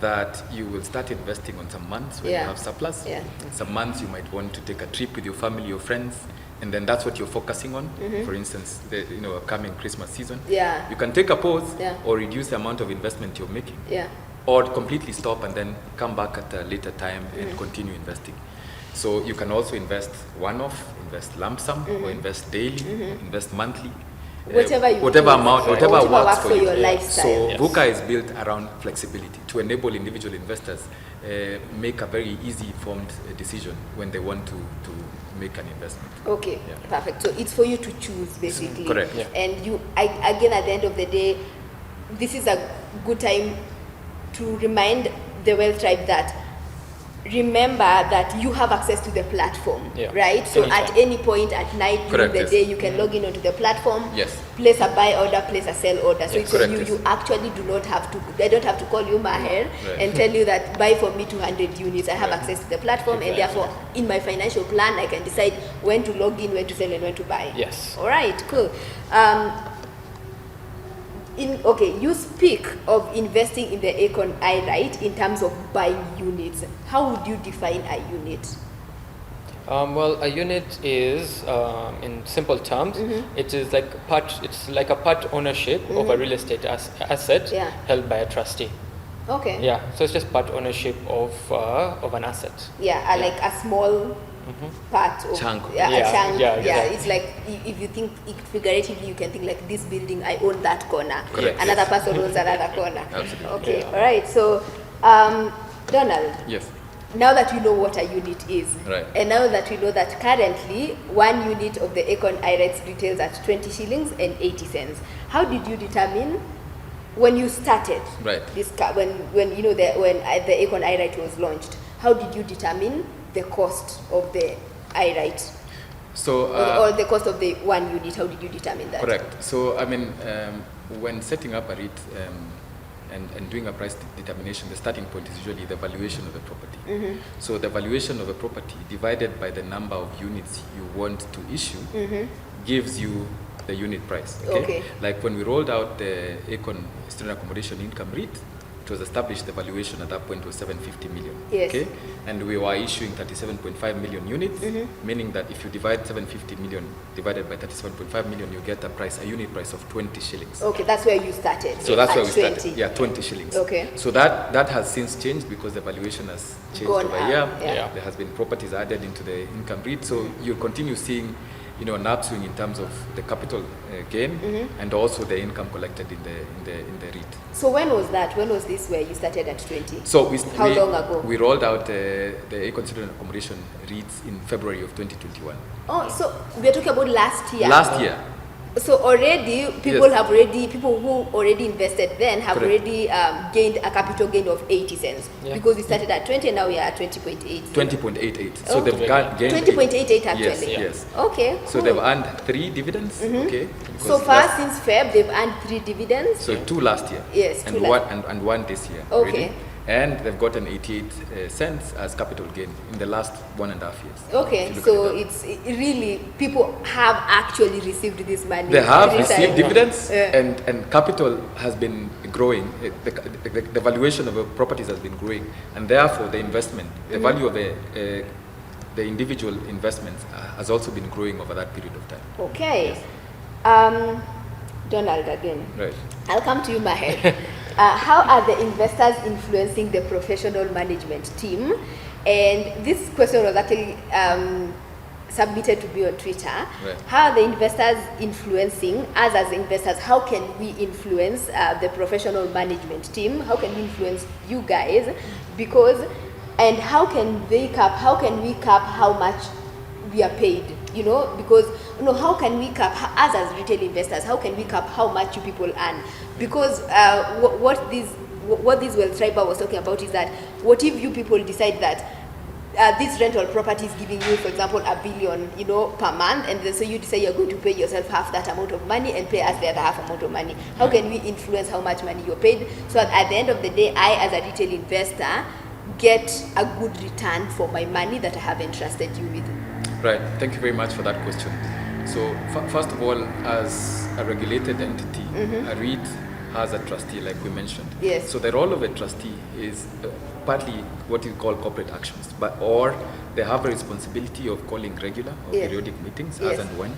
That you will start investing on some months when you have surplus. Yeah. Some months you might want to take a trip with your family or friends, and then that's what you're focusing on. For instance, the upcoming Christmas season. Yeah. You can take a pause Yeah. or reduce the amount of investment you're making. Yeah. Or completely stop and then come back at a later time and continue investing. So you can also invest one-off, invest lump sum, or invest daily, invest monthly. Whatever you whatever choose. amount, Yeah. whatever Whatever works for you. your lifestyle. So Yes. VUKA is built around flexibility to enable individual investors make a very easy informed decision when they want to make an investment. Okay, Yeah. perfect. So it's for you to choose, basically. Correct. Yeah. And again, at the end of the day, this is a good time to remind the Wealth Tribe that remember that you have access to the platform, Yeah. right? So Anytime. at any point at night during Correct, the yes. day, you can log in onto the platform, Yes. place a buy order, place a sell order. So Yes. it's on Correct, you. yes. You actually do not have to. I don't have to call you Maher Right. and tell you that buy for me 200 units. I have Right. access to the platform, and Exactly. therefore, in my financial plan, I can decide when to log in, when to sell, and when to buy. Yes. All right. Cool. You speak of investing in the Acorn I-REIT in terms of buying units. How would you define a unit? Well, a unit is, in simple terms, it is like a part ownership of a real estate asset Yeah. held by a trustee. Okay. Yeah, so it's just part ownership of an asset. Yeah, like a small part of Chunk. Yeah, Yeah, a chunk. yeah, Yeah, exactly. it's like if you think figuratively, you can think like this building, I own that corner. Correct, Another yes. person owns another corner. Absolutely. Okay. Yeah. All right. So, Donald. Yes. Now that we know what a unit is, Right. and now that we know that currently 1 unit of the Acorn I-REIT retails at 20 shillings and 80 cents, how did you determine when you started Right. this when the Acorn I-REIT was launched? How did you determine the cost of the I-REIT So or the cost of the 1 unit? How did you determine that? correct. So I mean, when setting up a REIT and doing a price determination, the starting point is usually the valuation of the property. So the valuation of the property divided by the number of units you want to issue gives you the unit price. Okay. Like when we rolled out the Acorn Student Accommodation Income REIT, it was established, the valuation at that point was 750 million. Yes. Okay, and we were issuing 37.5 million units, meaning that if you divide 750 million divided by 37.5 million, you get a unit price of 20 shillings. Okay, that's where you started. So that's at where we 20. started. Yeah, 20 shillings. Okay. So that has since changed because the valuation has changed Gone over up, year. yeah. There has been properties added into the income REIT. So you'll continue seeing, an upswing in terms of the capital gain and also the income collected in the REIT. So when was that? When was this where you started at 20? So How long ago? We rolled out the Acorn Student Accommodation REITs in February of 2021. Oh, so we're talking about last year. Last year. So already people Yes. people who already invested then have Correct. already gained a capital gain of 80 cents Yeah. because we started at 20 and now we are at 20.8. 20.88. So Okay. they've gained 20.88 actually. Yes, Yeah. yes. Okay. So cool. they've earned 3 dividends. Okay. So because far last- since Feb they've earned 3 dividends. So 2 last year. Yes, and 2 one last- and one this year. Okay. already. And they've gotten 88 cents as capital gain in the last 1.5 years. Okay, If you look so at it it's really people have actually received this money. they have every received time. dividends Yeah. and capital has been growing. The valuation of the properties has been growing, and therefore the investment, the value of the individual investments has also been growing over that period of time. Okay. Donald again. Right. I'll come to you, Maher. How are the investors influencing the professional management team? And this question was actually submitted to me on Twitter. Right. How are the investors influencing us as investors? How can we influence the professional management team? How can we influence you guys? Because, and how can we cap how much we are paid? You know, because how can we cap us as retail investors? How can we cap how much you people earn? Because what this Wealth Triber was talking about is that what if you people decide that this rental property is giving you, for example, $1 billion, per month, and then so you decide you're going to pay yourself half that amount of money and pay us the other half amount of money. How can we influence how much money you're paid so that at the end of the day, I as a retail investor get a good return for my money that I have entrusted you with? Right. Thank you very much for that question. So first of all, as a regulated entity, a REIT has a trustee, like we mentioned. Yes. So the role of a trustee is partly what you call corporate actions, or they have a responsibility of calling regular or periodic meetings as and when.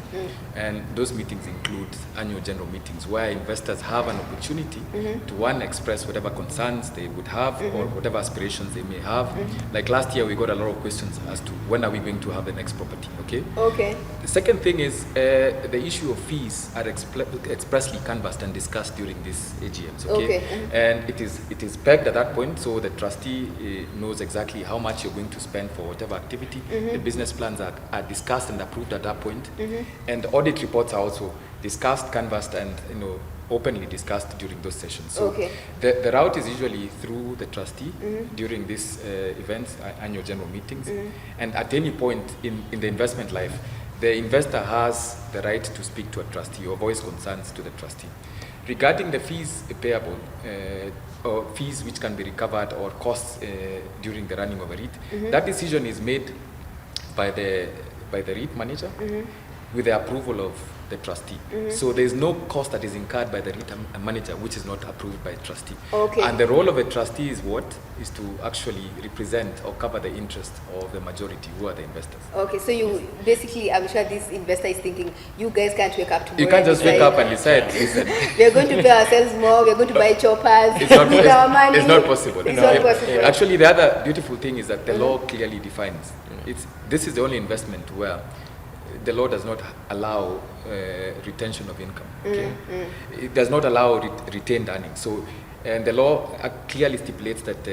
And those meetings include annual general meetings where investors have an opportunity to, one, express whatever concerns they would have or whatever aspirations they may have. Like last year, we got a lot of questions as to when are we going to have the next property, okay? The second thing is the issue of fees are expressly canvassed and discussed during these AGMs, okay? And it is pegged at that point, so the trustee knows exactly how much you're going to spend for whatever activity. The business plans are discussed and approved at that point. And the audit reports are also discussed, canvassed, and openly discussed during those sessions. So the route is usually through the trustee during these events, annual general meetings. And at any point in the investment life, the investor has the right to speak to a trustee or voice concerns to the trustee. Regarding the fees payable, or fees which can be recovered, or costs during the running of a REIT, that decision is made by the REIT manager with the approval of the trustee. So there is no cost that is incurred by the REIT manager which is not approved by a trustee. And the role of a trustee is what? Is to actually represent or cover the interest of the majority, who are the investors. So you basically, I'm sure this investor is thinking, you guys can't wake up tomorrow. You can't just wake up and decide, listen, we're going to pay ourselves more, we're going to buy choppers, it's not, with our money. It's not possible. It's not possible. Actually, the other beautiful thing is that the law clearly defines. This is the only investment where the law does not allow retention of income. It does not allow retained earnings. So, and the law clearly stipulates that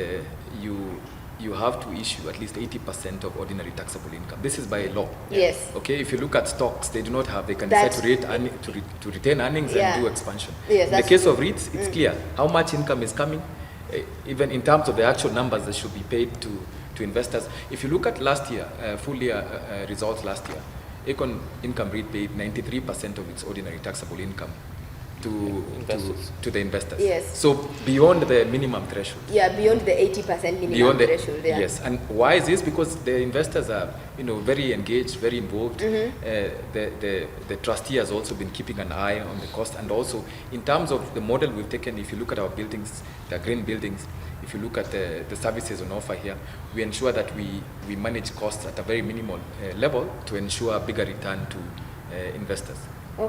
you have to issue at least 80% of ordinary taxable income. This is by law. Yes. Okay. If you look at stocks, they do not have. They can decide to retain earnings and do expansion. Yes, in the case of REITs, it's clear how much income is coming, even in terms of the actual numbers that should be paid to investors. If you look at last year, full year results last year, Acorn I-REIT paid 93% of its ordinary taxable income to the investors. Yes. So beyond the minimum threshold. Beyond the 80% minimum threshold. Yes. And why is this? Because the investors are, very engaged, very involved. The trustee has also been keeping an eye on the cost, and also in terms of the model we've taken. If you look at our buildings, the green buildings, if you look at the services on offer here, we ensure that we manage costs at a very minimal level to ensure a bigger return to investors.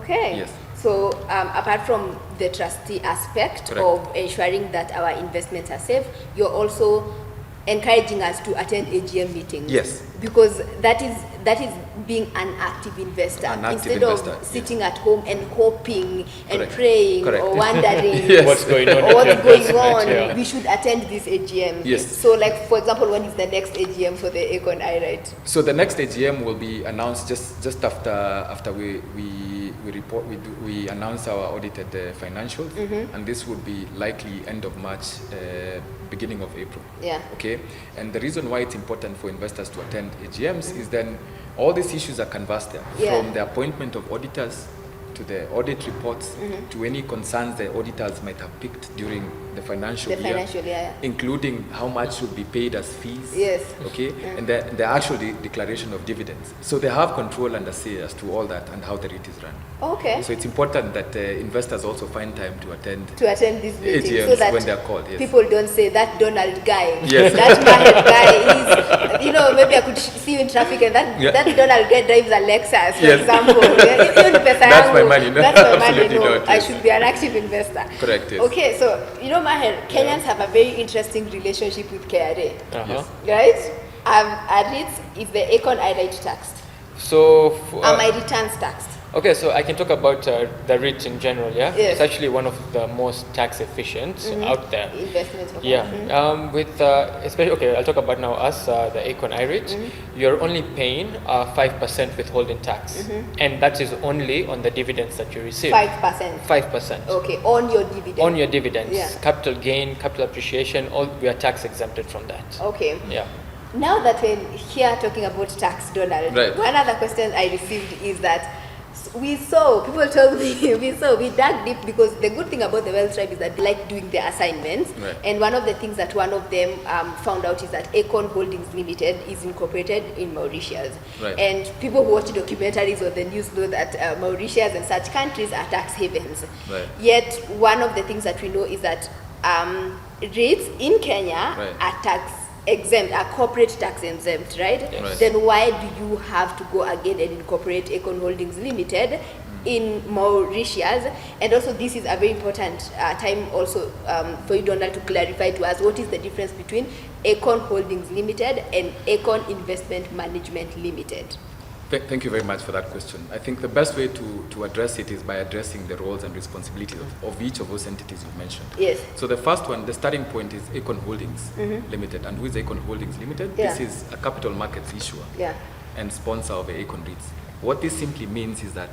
Yes. So apart from the trustee aspect of ensuring that our investments are safe, you're also encouraging us to attend AGM meetings. Yes. Because that is being an active investor. Instead of sitting at home and hoping and praying or wondering what's going on. We should attend this AGM. Yes. So like, for example, when is the next AGM for the Acorn I-REIT? So the next AGM will be announced just after we announce our audited financials, and this would be likely end of March, beginning of April. Okay. And the reason why it's important for investors to attend AGMs is then all these issues are canvassed there, from the appointment of auditors to the audit reports to any concerns the auditors might have picked during the financial year, including how much should be paid as fees, okay, and the actual declaration of dividends. So they have control and a say as to all that and how the REIT is run. Okay. So it's important that investors also find time to attend This meeting AGMs so that when they're called. Yes. people don't say that Donald guy, Yes. that Maher guy is, maybe I could see you in traffic and that Donald guy drives a Lexus, for Yes. example. That's my money, no? That's my money. Absolutely No, not, I yes. should be an active investor. Correct, yes. Okay, so Maher, Kenyans have a very interesting relationship with KRA, Uh-huh. right? At REITs, is the Acorn I-REIT taxed? So, Are my returns taxed? okay, so I can talk about the REIT in general, yeah? Yes. It's actually one of the most tax efficient out there. Investments. Okay. Yeah, with especially, okay, I'll talk about now us, the Acorn I-REIT. You're only paying 5% withholding tax, and that is only on the dividends that you receive. 5%. 5%. Okay, on your dividend. On your dividends, Yeah. capital gain, capital appreciation, all we are tax exempted from that. Okay. Yeah. Now that we're here talking about tax, Donald, Right. one other question I received is that people told me, we dug deep because the good thing about the Wealth Tribe is that they like doing their assignments. Right. And one of the things that one of them found out is that Acorn Holdings Limited is incorporated in Mauritius. Right. And people who watch documentaries or the news know that Mauritius and such countries are tax havens. Right. Yet one of the things that we know is that REITs in Kenya Right. are tax exempt, are corporate tax exempt, right? Yes. Right. Then why do you have to go again and incorporate Acorn Holdings Limited in Mauritius? And also this is a very important time also for you, Donald, to clarify to us what is the difference between Acorn Holdings Limited and Acorn Investment Management Limited. Thank you very much for that question. I think the best way to address it is by addressing the roles and responsibilities of each of those entities you mentioned. Yes. So the first one, the starting point is Acorn Holdings Limited. And who is Acorn Holdings Limited? Yeah. This is a capital markets issuer Yeah. and sponsor of the Acorn REITs. What this simply means is that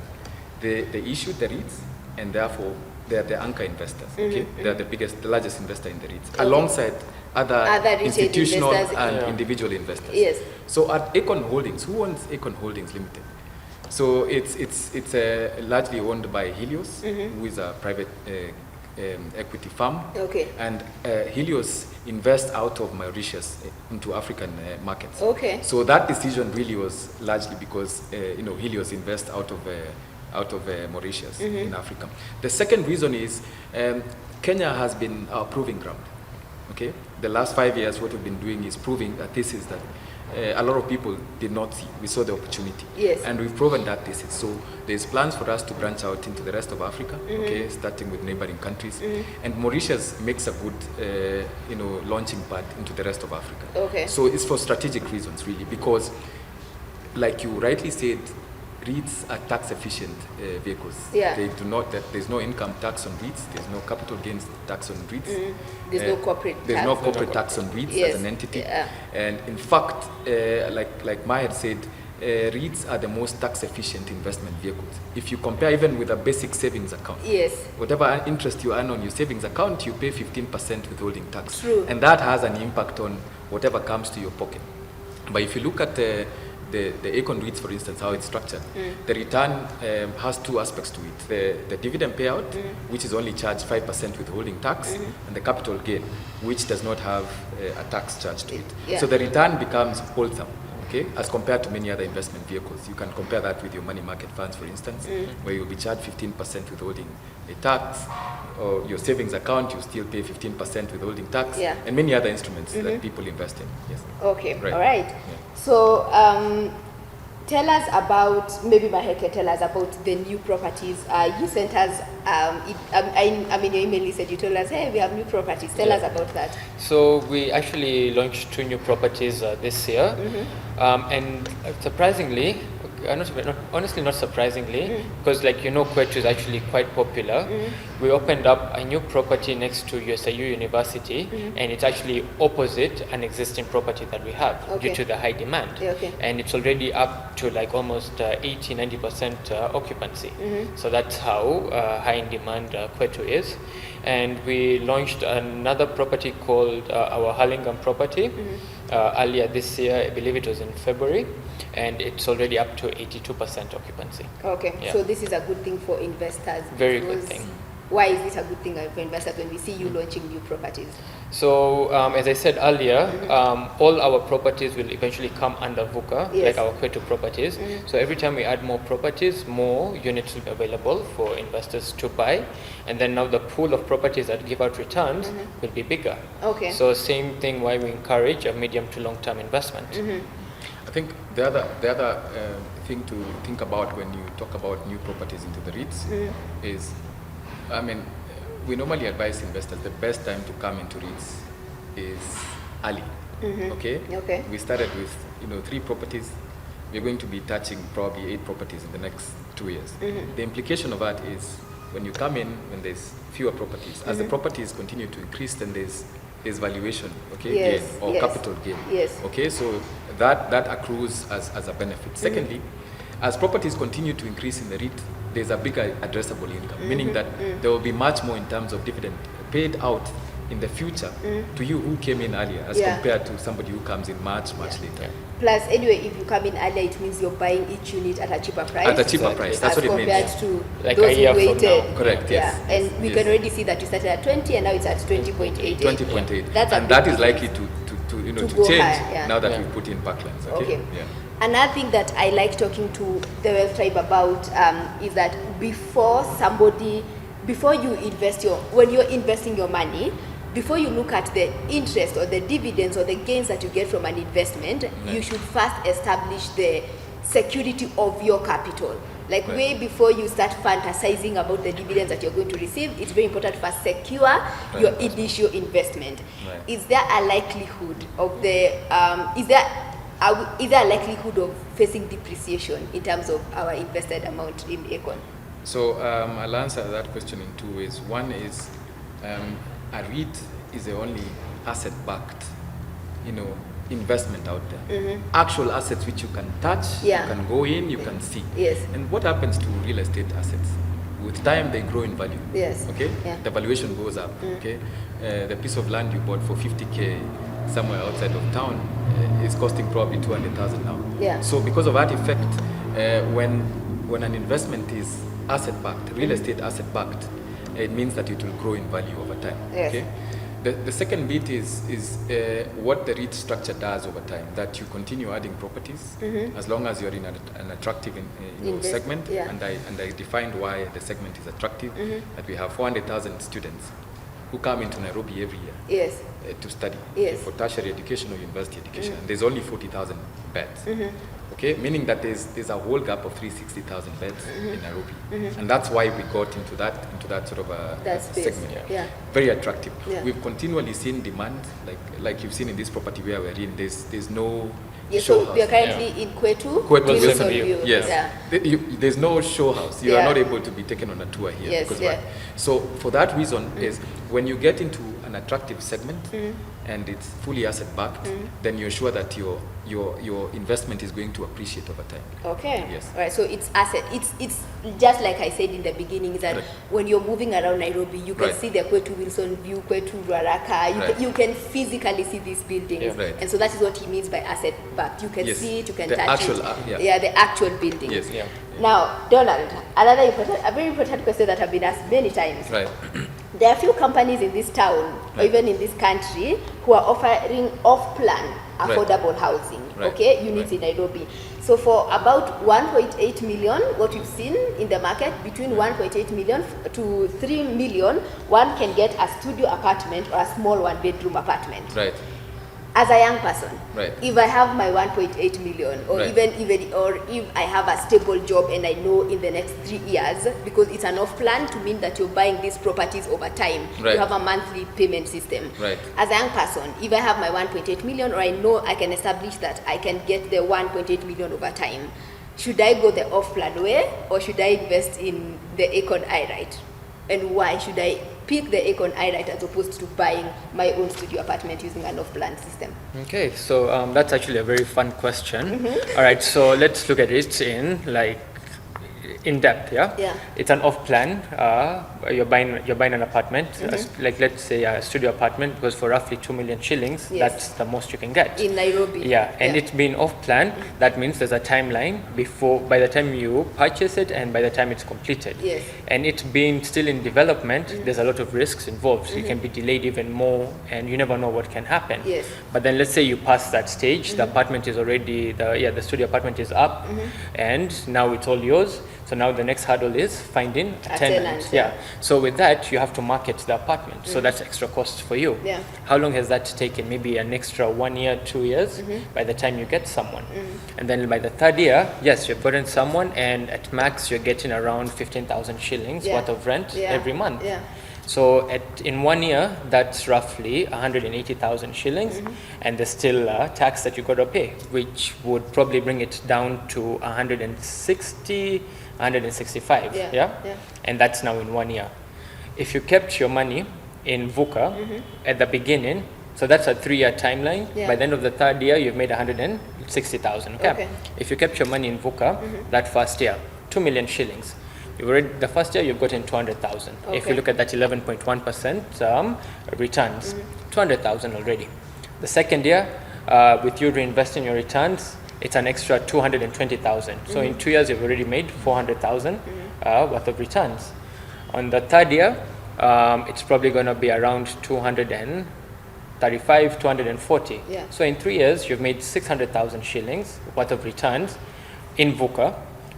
they issue the REITs, and therefore they are the anchor investors. Okay, they are the largest investor in the REITs, alongside other retail institutional investors. and individual investors. Yes. So at Acorn Holdings, who owns Acorn Holdings Limited? So it's largely owned by Helios, who is a private equity firm. Okay. And Helios invests out of Mauritius into African markets. Okay. So that decision really was largely because Helios invests out of Mauritius in Africa. The second reason is Kenya has been our proving ground. Okay, the last 5 years, what we've been doing is proving a thesis that a lot of people did not see. We saw the opportunity. Yes. And we've proven that thesis. So there's plans for us to branch out into the rest of Africa, okay, starting with neighboring countries. And Mauritius makes a good, launching pad into the rest of Africa. Okay. So it's for strategic reasons, really, because, like you rightly said, REITs are tax efficient vehicles. Yeah. They do not. There's no income tax on REITs. There's no capital gains tax on REITs. There's no corporate There's tax. no corporate tax on REITs Yes. as an entity. Yeah. And in fact, like Maya said, REITs are the most tax efficient investment vehicles. If you compare even with a basic savings account, Yes. whatever interest you earn on your savings account, you pay 15% withholding tax. True. And that has an impact on whatever comes to your pocket. But if you look at the Acorn REITs, for instance, how it's structured, the return has two aspects to it. The dividend payout, which is only charged 5% withholding tax, and the capital gain, which does not have a tax charge to it. Yeah. So the return becomes wholesome, okay, as compared to many other investment vehicles. You can compare that with your money market funds, for instance, where you'll be charged 15% withholding a tax, or your savings account, you still pay 15% withholding tax, Yeah. and many other instruments that people invest in. Yes. Okay. Right. All right. Yeah. So tell us about, maybe Maheke, tell us about the new properties. You sent us, I mean, your email, you said, you told us, hey, we have new properties. Tell us about that. So we actually launched 2 new properties this year, and surprisingly, honestly not surprisingly, because Qwetu is actually quite popular. We opened up a new property next to USIU University, and it's actually opposite an existing property that we have due to the high demand. Okay. And it's already up to almost 80-90% occupancy. So that's how high in demand Qwetu is. And we launched another property called our Hurlingham property earlier this year. I believe it was in February, and it's already up to 82% occupancy. Okay. Yeah. So this is a good thing for investors. Very good because thing. why is it a good thing for investors when we see you launching new properties? So as I said earlier, all our properties will eventually come under VUKA, Yes. like our Qwetu properties. So every time we add more properties, more units will be available for investors to buy. And then now the pool of properties that give out returns will be bigger. Okay. So same thing why we encourage a medium to long-term investment. I think the other thing to think about when you talk about new properties into the REITs is, I mean, we normally advise investors the best time to come into REITs is early. Okay? Okay. We started with 3 properties. We're going to be touching probably 8 properties in the next 2 years. The implication of that is when you come in when there's fewer properties, as the properties continue to increase, then there's valuation, okay, Yes, gain or yes. capital gain. Yes. Okay, so that accrues as a benefit. Secondly, as properties continue to increase in the REIT, there's a bigger addressable income, meaning that there will be much more in terms of dividend paid out in the future to you who came in earlier as compared to somebody who comes in much later. Plus, anyway, if you come in earlier, it means you're buying each unit at a cheaper price. At a cheaper Exactly. price, that's as what it compared means. to Like those a year who from waited. now. Correct, yes. Yeah, and we Yes. can already see that you started at 20 and now it's at 20.88. 20.8, That's a and big that is difference. likely to To go change higher, yeah. now that Yeah. we put in parklands. Okay. Okay. Yeah. Another thing that I like talking to the Wealth Tribe about is that before you invest when you're investing your money, before you look at the interest or the dividends or the gains that you get from an investment, you should first establish the security of your capital. Like way before you start fantasizing about the dividends that you're going to receive, it's very important to first secure your initial investment. Right. Is there a likelihood of is there a likelihood of facing depreciation in terms of our invested amount in Acorn? So I'll answer that question in 2 ways. One is a REIT is the only asset-backed, investment out there. Actual assets which you can touch, you can go in, you can see. Yes. And what happens to real estate assets? With time, they grow in value. Yes. Okay. Yeah. The valuation goes up. Okay. The piece of land you bought for 50K somewhere outside of town is costing probably 200,000 now. Yeah. So because of that effect, when an investment is asset-backed, real estate asset-backed, it means that it will grow in value over time. Yes. Okay. The second bit is what the REIT structure does over time, that you continue adding properties as long as you're in an attractive segment, and I defined why the segment is attractive, that we have 400,000 students who come into Nairobi every year Yes. to study Yes. for tertiary education or university education. There's only 40,000 beds. Okay, meaning that there's a whole gap of 360,000 beds in Nairobi, and that's why we got into that sort of That space. segment. Yeah. Very attractive. Yeah. We've continually seen demand, like you've seen in this property where we're in. There's no Yes, show so house. we are currently in Qwetu. Qwetu Wilson Wilson View. View. Yes. Yeah. There's no show house. You Yeah. are not able to be taken on a tour here. Yes, because yeah. of that. So for that reason is when you get into an attractive segment and it's fully asset backed, then you're sure that your investment is going to appreciate over time. Okay. Yes. All right. So it's asset. It's just like I said in the beginning, is that Correct. when you're moving around Nairobi, you can Right. see the Qwetu Wilson View, Qwetu Ruaraka. Right. You can physically see these buildings, Yeah. Right. and so that is what he means by asset backed. You can Yes. see it. You can The touch actual, it. yeah. The actual building. Yes. Yeah. Now, Donald, a very important question that I've been asked many times. Right. There are few companies in this town, or Right. even in this country, who are offering off-plan affordable housing, Right. okay, units Right. in Nairobi. So for about 1.8 million, what we've seen in the market, between 1.8 million to 3 million, one can get a studio apartment or a small one-bedroom apartment. Right. As a young person, Right. if I have my 1.8 million, or Right. or if I have a stable job and I know in the next 3 years, because it's an off plan to mean that you're buying these properties over time, Right. you have a monthly payment system. Right. As a young person, if I have my 1.8 million, or I know I can establish that I can get the 1.8 million over time, should I go the off plan way, or should I invest in the Acorn I-REIT? And why should I pick the Acorn I-REIT as opposed to buying my own studio apartment using an off-plan system? Okay, so that's actually a very fun question. All right, so let's look at it in in depth, yeah? Yeah. It's an off-plan. You're buying an apartment, like let's say a studio apartment goes for roughly 2 million shillings. Yes. That's the most you can get. In Nairobi. Yeah, and it's been off-plan. That means there's a timeline by the time you purchase it and by the time it's completed. Yes. And it's being still in development, there's a lot of risks involved. So it can be delayed even more, and you never know what can happen. Yes. But then let's say you pass that stage, the apartment is already, the studio apartment is up, and now it's all yours. So now the next hurdle is finding a tenant. Yeah. So with that, you have to market the apartment. So that's extra cost for you. Yeah. How long has that taken? Maybe an extra 1 year, 2 years by the time you get someone. And then by the third year, yes, you've gotten someone, and at max, you're getting around 15,000 shillings worth of rent every month. Yeah. So in 1 year, that's roughly 180,000 shillings, and there's still tax that you got to pay, which would probably bring it down to 160, 165. Yeah? And that's now in 1 year. If you kept your money in VUKA at the beginning, so that's a 3-year timeline. By the end of the third year, you've made 160,000. Okay? If you kept your money in VUKA that first year, 2 million shillings. The first year you've gotten 200,000. If you look at that 11.1% returns, 200,000 already. The second year, with you reinvesting your returns, it's an extra 220,000. So in 2 years you've already made 400,000 worth of returns. On the third year, it's probably going to be around 235, 240. So in 3 years you've made 600,000 shillings worth of returns in VUKA.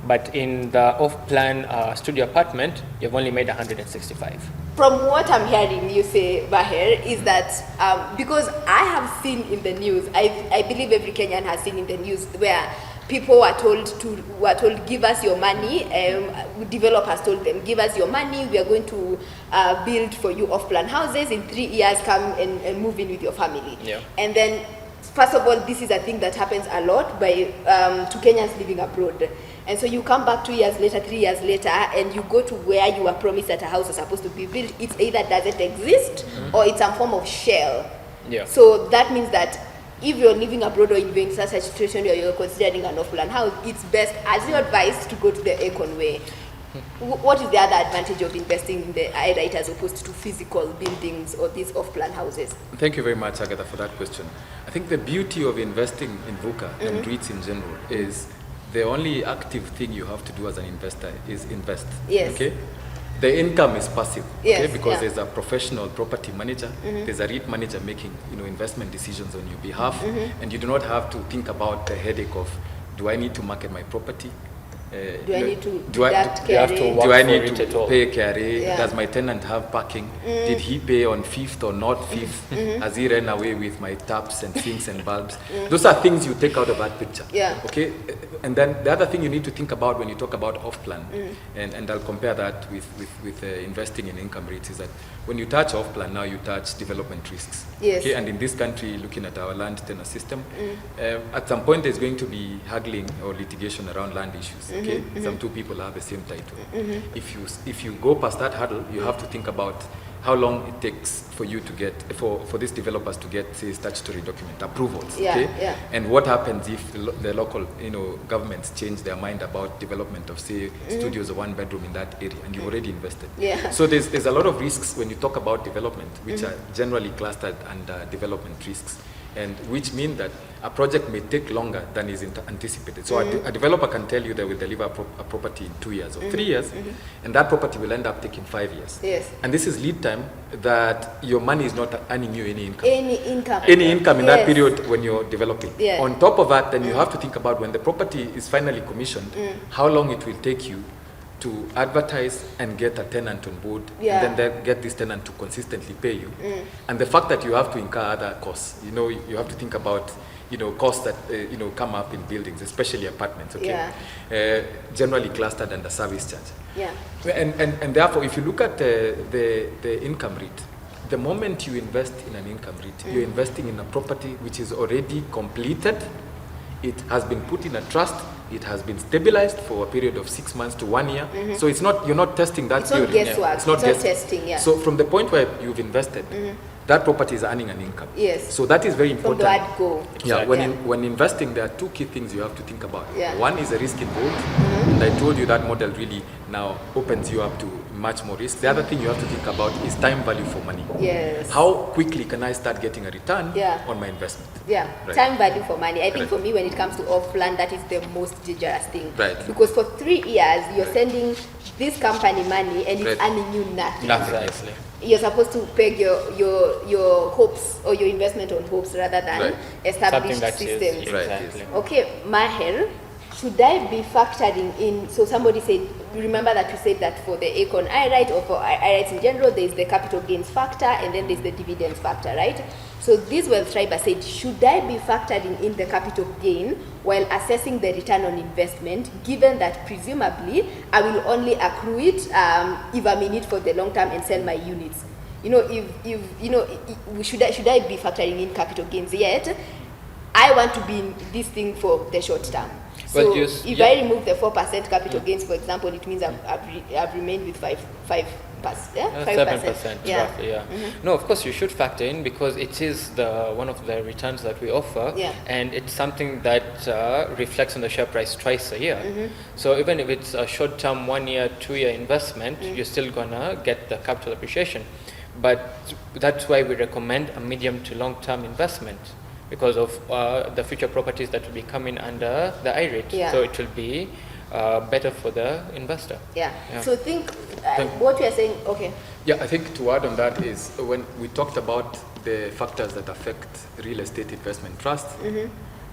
But in the off-plan studio apartment, you've only made 165. From what I'm hearing you say, Baher, is that because I have seen in the news, I believe every Kenyan has seen in the news where people were told give us your money. Developers told them, give us your money. We are going to build for you off-plan houses. In 3 years, come and move in with your family. Yeah. And then, first of all, this is a thing that happens a lot to Kenyans living abroad. And so you come back 2 years later, 3 years later, and you go to where you were promised that a house was supposed to be built. It either doesn't exist or it's some form of shell. Yeah. So that means that if you're living abroad or you're in such a situation where you're considering an off-plan house, it's best, as your advice, to go to the Acorn way. What is the other advantage of investing in the I-REIT as opposed to physical buildings or these off-plan houses? Thank you very much, Agatha, for that question. I think the beauty of investing in VUKA and REITs in general is the only active thing you have to do as an investor is invest. Yes. Okay? The income is passive. Yes, Okay? Because there's a professional property manager, there's a REIT manager making investment decisions on your behalf, and you do not have to think about the headache of, do I need to market my property? Do I need to do I need to pay KRA? Does my tenant have parking? Did he pay on 5th or not 5th? Has he ran away with my taps and sinks and bulbs? Those are things you take out of that picture. Okay? And then the other thing you need to think about when you talk about off-plan, and I'll compare that with investing in income REITs, is that when you touch off-plan, now you touch development risks. Yes. Okay? And in this country, looking at our land tenure system, at some point there's going to be haggling or litigation around land issues. Okay? Some two people have the same title. If you go past that hurdle, you have to think about how long it takes for you to get, for these developers to get, say, statutory document approvals. And what happens if the local governments change their mind about development of, say, studios or 1 bedroom in that area, and you've already invested. So there's a lot of risks when you talk about development, which are generally clustered under development risks, and which mean that a project may take longer than is anticipated. So a developer can tell you they will deliver a property in 2 years or 3 years, and that property will end up taking 5 years. And this is lead time that your money is not earning you any income. Any income in that period when you're developing. On top of that, then you have to think about when the property is finally commissioned, how long it will take you to advertise and get a tenant on board, and then get this tenant to consistently pay you. And the fact that you have to incur other costs, you have to think about costs that come up in buildings, especially apartments. Generally clustered under service charge. And therefore, if you look at the income REIT, the moment you invest in an income REIT, you're investing in a property which is already completed. It has been put in a trust. It has been stabilized for a period of 6 months to 1 year. So you're not testing that theory. It's not guesswork. It's not testing. So from the point where you've invested, that property is earning an income. Yes. So that is very From important. the word go. Yeah, when investing, there are two key things you have to think about. Yeah. One is the risk involved, and I told you that model really now opens you up to much more risk. The other thing you have to think about is time value for money. Yes. How quickly can I start getting a return Yeah. on my investment? Yeah, Right. time value for money. I think Correct. for me, when it comes to off-plan, that is the most dangerous thing. Right. Because for 3 years, you're sending this company money and it's Right. earning you nothing. Precisely. You're supposed to peg your hopes or your investment on hopes rather than Right. established Something that systems. is Right, exactly. Okay, Maher, should I be factoring in? So somebody said, remember that we said that for the Acorn I-REIT or for I-REITs in general, there is the capital gains factor and then there's the dividends factor, right? So this wealth triber said, should I be factoring in the capital gain while assessing the return on investment, given that presumably I will only accrue it if I'm in it for the long term and sell my units? You know, should I be factoring in capital gains yet? I want to be in this thing for the short term. So Well, if I remove the 4% capital gains, for example, it means I've remained with 5%. 7% Yeah. roughly, yeah. No, of course you should factor in because it is one of the returns that we offer, Yeah. and it's something that reflects on the share price twice a year. So even if it's a short-term 1 year, 2 year investment, you're still gonna get the capital appreciation. But that's why we recommend a medium to long-term investment because of the future properties that will be coming under the I-REIT. Yeah. So it will be better for the investor. Yeah. Yeah. So think what you are saying. Okay. Yeah, I think to add on that is when we talked about the factors that affect real estate investment trust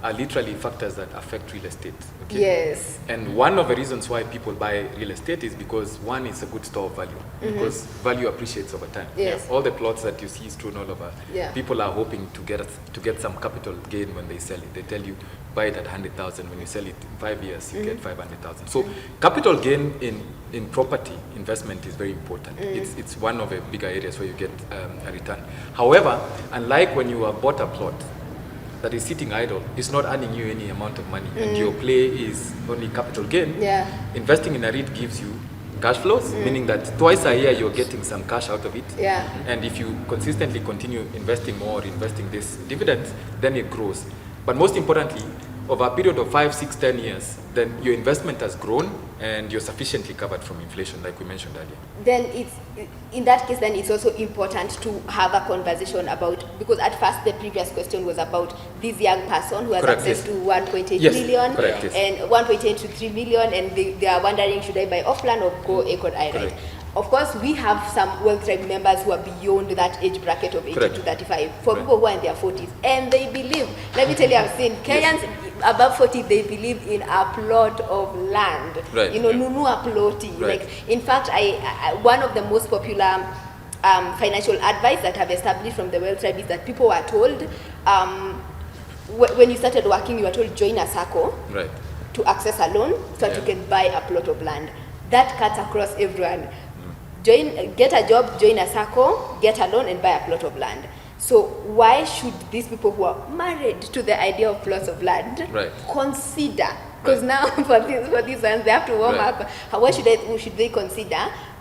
are literally factors that affect real estate. Okay? Yes. And one of the reasons why people buy real estate is because one is a good store of value, because value appreciates over time. Yes. All the plots that you see strewn all over, Yeah. people are hoping to get some capital gain when they sell it. They tell you buy it at 100,000. When you sell it in 5 years, you get 500,000. So capital gain in property investment is very important. It's one of the bigger areas where you get a return. However, unlike when you have bought a plot that is sitting idle, it's not earning you any amount of money, and your play is only capital gain. Yeah. Investing in a REIT gives you cash flows, meaning that twice a year you're getting some cash out of it. Yeah. And if you consistently continue investing more, investing this dividends, then it grows. But most importantly, over a period of 5, 6, 10 years, then your investment has grown and you're sufficiently covered from inflation, like we mentioned earlier. Then it's in that case. Then it's also important to have a conversation about, because at first the previous question was about this young person who has Correct, access yes. to 1.8 Yes, million correct, yes. and 1.8 to 3 million, and they are wondering, should I buy off plan or go Acorn I-REIT? Correct. Of course, we have some Wealth Tribe members who are beyond that age bracket of 18 Correct. to 35. For Right. people who are in their 40s, and they believe. Let me tell you, I've seen Kenyans above 40. They believe in a plot of land. Right. You know, nunua ploti. Right. Like, in fact, I one of the most popular financial advice that I've established from the Wealth Tribe is that people were told, when you started working, you were told join a SACCO Right. to access a loan so that you Yeah. can buy a plot of land. That cuts across everyone. Get a job, join a SACCO, get a loan, and buy a plot of land. So why should these people who are married to the idea of plots of land Right. consider? Because Right. now for these ones they have to warm Right. up. Why should they consider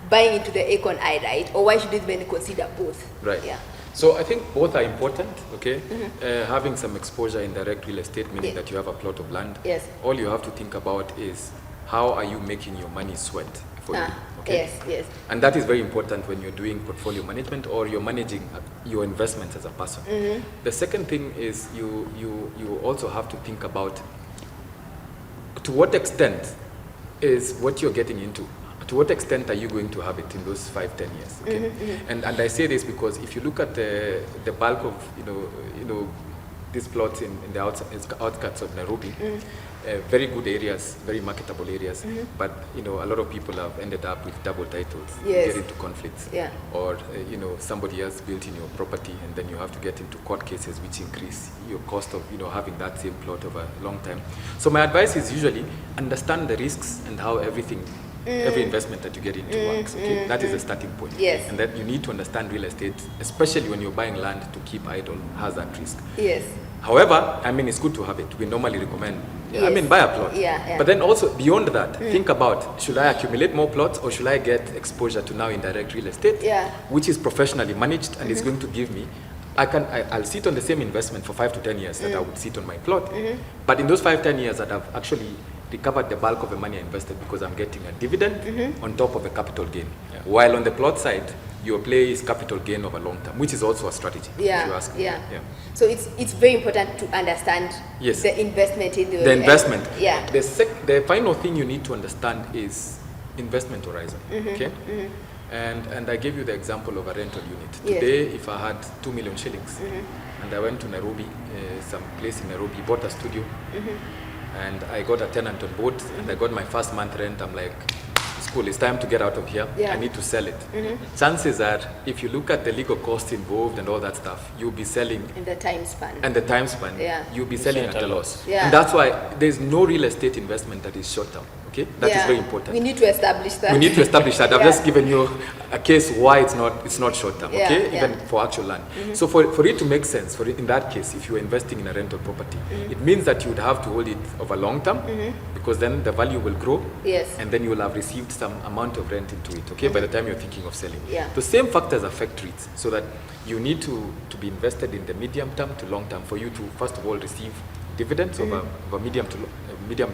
buying into the Acorn I-REIT, or why should they even consider both? Right. Yeah. So I think both are important, okay? Having some exposure in direct real estate, meaning Yeah. that you have a plot of land. Yes. All you have to think about is how are you making your money sweat for you, okay? Yes. Yes. And that is very important when you're doing portfolio management or you're managing your investments as a person. The second thing is you also have to think about to what extent is what you're getting into. To what extent are you going to have it in those 5, 10 years? Okay? And I say this because if you look at the bulk of these plots in the outskirts of Nairobi, very good areas, very marketable areas, but a lot of people have ended up with double titles, Yes. get into conflicts, Yeah. or somebody else built in your property, and then you have to get into court cases, which increase your cost of having that same plot over a long time. So my advice is usually understand the risks and how every investment that you get into works. Okay, that is the starting point. Yes. And that you need to understand real estate, especially when you're buying land to keep idle, has that risk. Yes. However, I mean, it's good to have it. We normally recommend, Yes. I mean, buy a plot. Yeah. But then also beyond that, think about, should I accumulate more plots or should I get exposure to now indirect real estate, Yeah. which is professionally managed and is going to give me, I'll sit on the same investment for 5 to 10 years that I would sit on my plot. But in those 5-10 years that I've actually recovered the bulk of the money I invested because I'm getting a dividend on top of a capital gain. Yeah. While on the plot side, your play is capital gain over long term, which is also a strategy, if you ask me. Yeah. So it's very important to understand Yes. the investment in The investment. Yeah. The final thing you need to understand is investment horizon. Okay. And I gave you the example of a rental unit. Yes. Today, if I had 2 million shillings and I went to Nairobi, some place in Nairobi, bought a studio, and I got a tenant on board, and I got my first month rent, I'm like, it's cool, it's time to get out of here. Yeah. I need to sell it. Chances are, if you look at the legal cost involved and all that stuff, you'll be selling, In the time span. and the time span, Yeah. you'll be selling at a loss. Yeah. And that's why there's no real estate investment that is short term. Okay, that is very important. We need to establish that. We need to establish that. I've Yeah. just given you a case why it's not short term, Yeah, okay? yeah. Even for actual land. So for it to make sense, in that case, if you're investing in a rental property, it means that you would have to hold it over long term because then the value will grow. Yes. And then you will have received some amount of rent into it, okay, by the time you're thinking of selling. Yeah. The same factors affect REITs, so that you need to be invested in the medium term to long term for you to, first of all, receive dividends over medium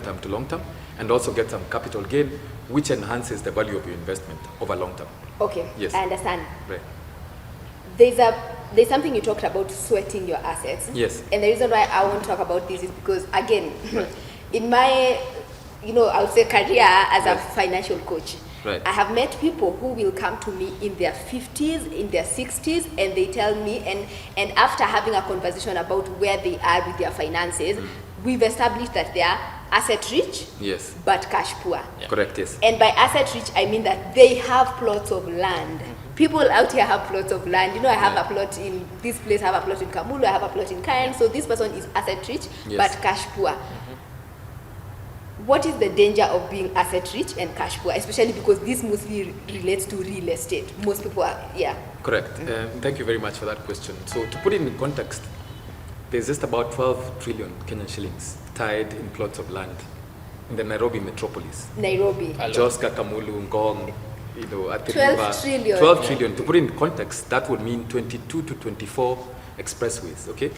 term to long term, and also get some capital gain, which enhances the value of your investment over long term. Okay. Yes. I understand. Right. There's something you talked about, sweating your assets. Yes. And the reason why I want to talk about this is because, again, in my, I would say career as a Right. financial coach, Right. I have met people who will come to me in their 50s, in their 60s, and they tell me, and after having a conversation about where they are with their finances, we've established that they are asset rich, Yes. but cash poor. Yeah. Correct. Yes. And by asset rich, I mean that they have plots of land. People out here have plots of land. I have a plot in this place, I have a plot in Kamulu, I have a plot in Karen. So this person is asset rich, Yes. but cash poor. What is the danger of being asset rich and cash poor, especially because this mostly relates to real estate? Most people are, Correct. Thank you very much for that question. So to put it in context, there's just about 12 trillion Kenyan shillings tied in plots of land in the Nairobi metropolis. Nairobi. Hello. Joska, Kamulu, Ngong, at the 12 river. trillion. 12 trillion. To put it in context, that would mean 22 to 24 expressways, okay?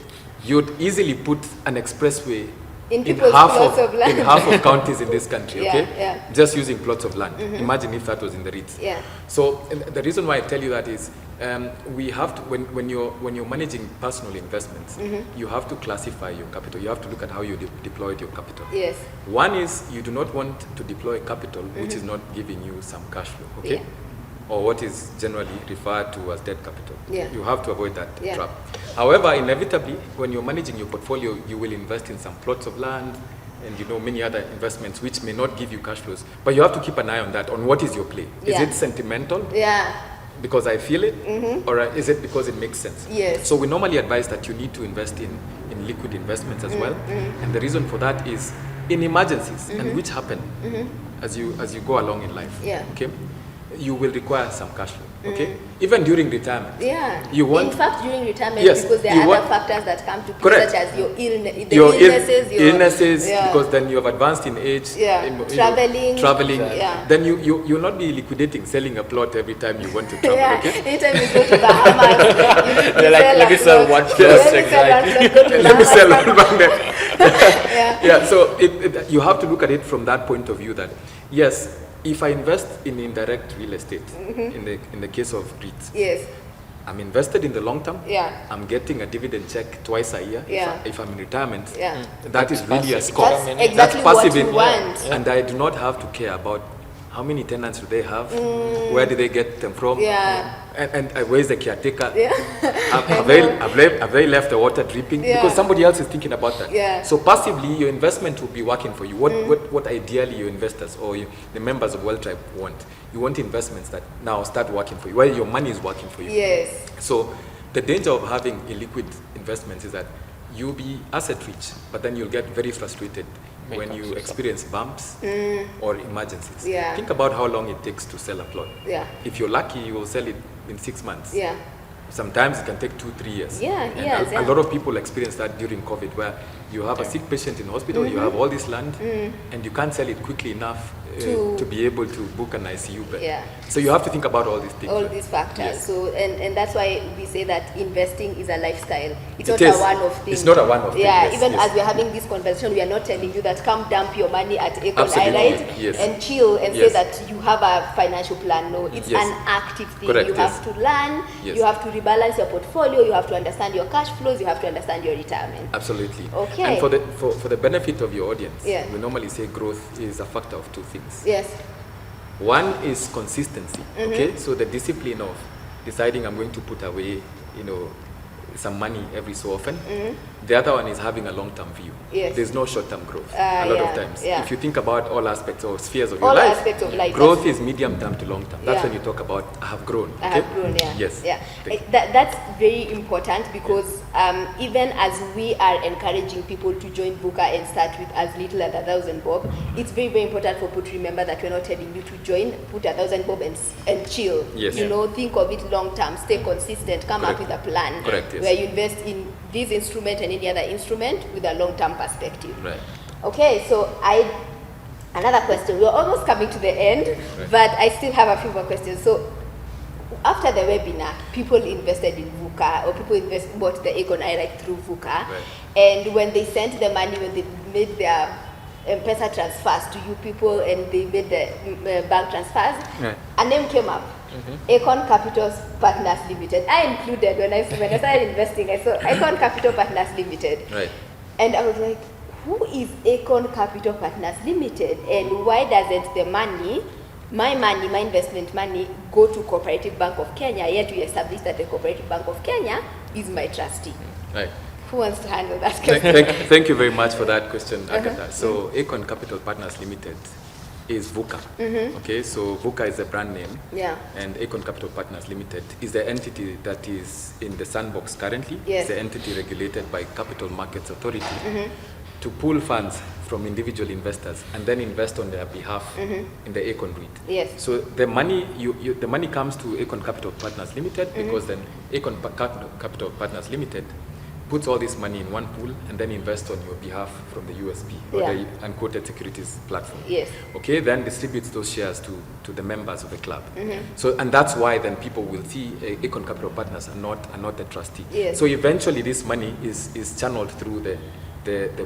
You'd easily put an expressway In people's plots of land. in half of counties in this country, Yeah, okay? yeah. Just using plots of land. Imagine if that was in the REITs. Yeah. So and the reason why I tell you that is we have to, when you're managing personal investments, you have to classify your capital. You have to look at how you deployed your capital. Yes. One is you do not want to deploy capital which is not giving you some cash flow, okay? Yeah. Or what is generally referred to as debt capital. Yeah. You have to avoid that Yeah. trap. However, inevitably, when you're managing your portfolio, you will invest in some plots of land and many other investments which may not give you cash flows. But you have to keep an eye on that, on what is your play. Is Yeah. it sentimental? Yeah. Because I feel it, or is it because it makes sense? Yes. So we normally advise that you need to invest in liquid investments as well, and the reason for that is in emergencies, and which happen as you go along in life. Yeah. Okay, you will require some cash flow. Okay, even during retirement. Yeah. You want- in fact, during retirement, Yes, because there you are want- other factors that come to play, Correct. such as your illnesses, illnesses, yeah. because then you have advanced in age. Yeah. Traveling. Yeah. Then you'll not be liquidating, selling a plot every time you want to travel. Yeah. Okay. Anytime you go to Bahamas, you They're like, sell let me a sell plot. one Let plot, me sell one exactly. plot, go to Let me Bahamas. sell one back there. Yeah. Yeah, so you have to look at it from that point of view that, yes, if I invest in indirect real estate, in the case of REITs, Yes. I'm invested in the long term. Yeah. I'm getting a dividend check twice a year. Yeah. If I'm in retirement, Yeah. that is really a passive. score. That's That's exactly That's what passive you in- want. And I do not have to care about how many tenants do they have, where do they get them from, Yeah. and where's the caretaker. Yeah. Have they left the water dripping? Yeah. Because somebody else is thinking about that. Yeah. So passively, your investment will be working for you. What ideally your investors or the members of World Tribe want? You want investments that now start working for you, where your money is working for you. Yes. So the danger of having illiquid investments is that you'll be asset rich, but then you'll get very frustrated when you experience bumps or emergencies. Yeah. Think about how long it takes to sell a plot. Yeah. If you're lucky, you will sell it in 6 months. Yeah. Sometimes it can take 2-3 years. Yeah, And yes, a lot of people experience that during COVID, where you have a sick patient in hospital, you have all this land, and you can't sell it quickly enough to be able to book an ICU bed. Yeah. So you have to think about all these things. All right? these factors. Yes. So and that's why we say that investing is a lifestyle. It's It not is. a one-off thing. It's not a one-off thing, Yeah, yes, even yes. as we're having this conversation, we are not telling you that come dump your money at Acorn Absolutely, I-REIT yes. and chill and Yes. say that you have a financial plan. No, it's Yes. an active thing. Correct, You yes. have to learn, Yes. you have to rebalance your portfolio, you have to understand your cash flows, you have to understand your retirement. Absolutely. Okay. And for the benefit of your audience, Yeah. we normally say growth is a factor of two things. Yes. One is consistency. Okay, so the discipline of deciding I'm going to put away, some money every so often. The other one is having a long-term view. Yes. There's no short-term growth. A lot of times, yeah. if you think about all aspects or spheres of your All life, aspects of life. growth is medium-term to long-term. That's Yeah. when you talk about I have grown. I Okay? have grown, yeah. Yes. Yeah. Thank you. That's very important because even as we are encouraging people to join VUKA and start with as little as 1,000 bob, it's very, very important for people to remember that we're not telling you to join, put 1,000 bob and chill. Yes. Think of it long term, stay consistent, come up Correct. with a plan Correct, yes. where you invest in this instrument and any other instrument with a long term perspective. Right. Okay, so another question. We're almost coming to the end, Right. but I still have a few more questions. So after the webinar, people invested in VUKA or people bought the Acorn I-REIT through VUKA. Right. And when they sent the money, when they made their M-Pesa transfers to you people and they made the bank transfers, Right. a name came up. Acorn Capital Partners Limited. I included when I started investing, I saw Acorn Capital Partners Limited. Right. And I was like, who is Acorn Capital Partners Limited and why doesn't the money, my investment money, go to Cooperative Bank of Kenya, yet we established that the Cooperative Bank of Kenya is my trustee? Right. Who wants to handle that question? Thank you very much for that question, Agatha. So Acorn Capital Partners Limited is VUKA. Okay, so VUKA is the brand name. Yeah. And Acorn Capital Partners Limited is the entity that is in the sandbox currently. Yes. It's the entity regulated by Capital Markets Authority to pool funds from individual investors and then invest on their behalf in the Acorn REIT. Yes. So the money the money comes to Acorn Capital Partners Limited because then Acorn Capital Partners Limited puts all this money in one pool and then invest on your behalf from the USB or Yeah. the unquoted securities platform. Yes. Okay, then distributes those shares to the members of the club. So, and that's why then people will see Acorn Capital Partners and not the trustee. Yes. So eventually this money is channeled through the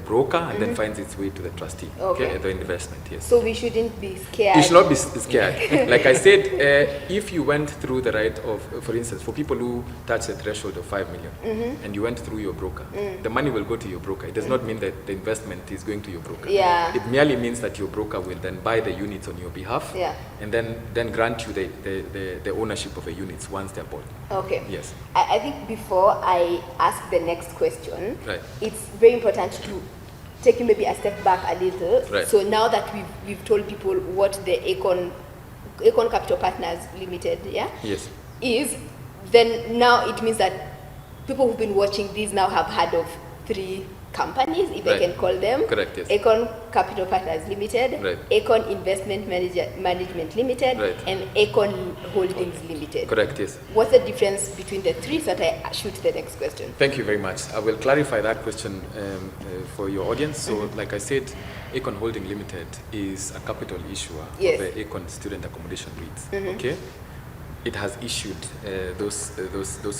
broker and then finds its way to the trustee. Okay. The investment, yes. So we shouldn't be scared. You should not be scared. Like I said, if you went through the right of, for instance, for people who touch the threshold of 5 million and you went through your broker, the money will go to your broker. It does not mean that the investment is going to your broker. Yeah. It merely means that your broker will then buy the units on your behalf Yeah. and then grant you the ownership of the units once they're bought. Okay. Yes. I think before I ask the next question, Right. it's very important to take maybe a step back a little. Right. So now that we've told people what the Acorn Capital Partners Limited, Yes. is, then now it means that people who've been watching these now have heard of 3 companies, if I Right. can call them. Correct, yes. Acorn Capital Partners Limited, Right. Acorn Investment Management Limited, Right. and Acorn Holdings Limited. Correct, yes. What's the difference between the 3 so that I shoot the next question? Thank you very much. I will clarify that question for your audience. So, like I said, Acorn Holding Limited is a capital issuer Yes. of the Acorn Student Accommodation REITs. Okay, it has issued those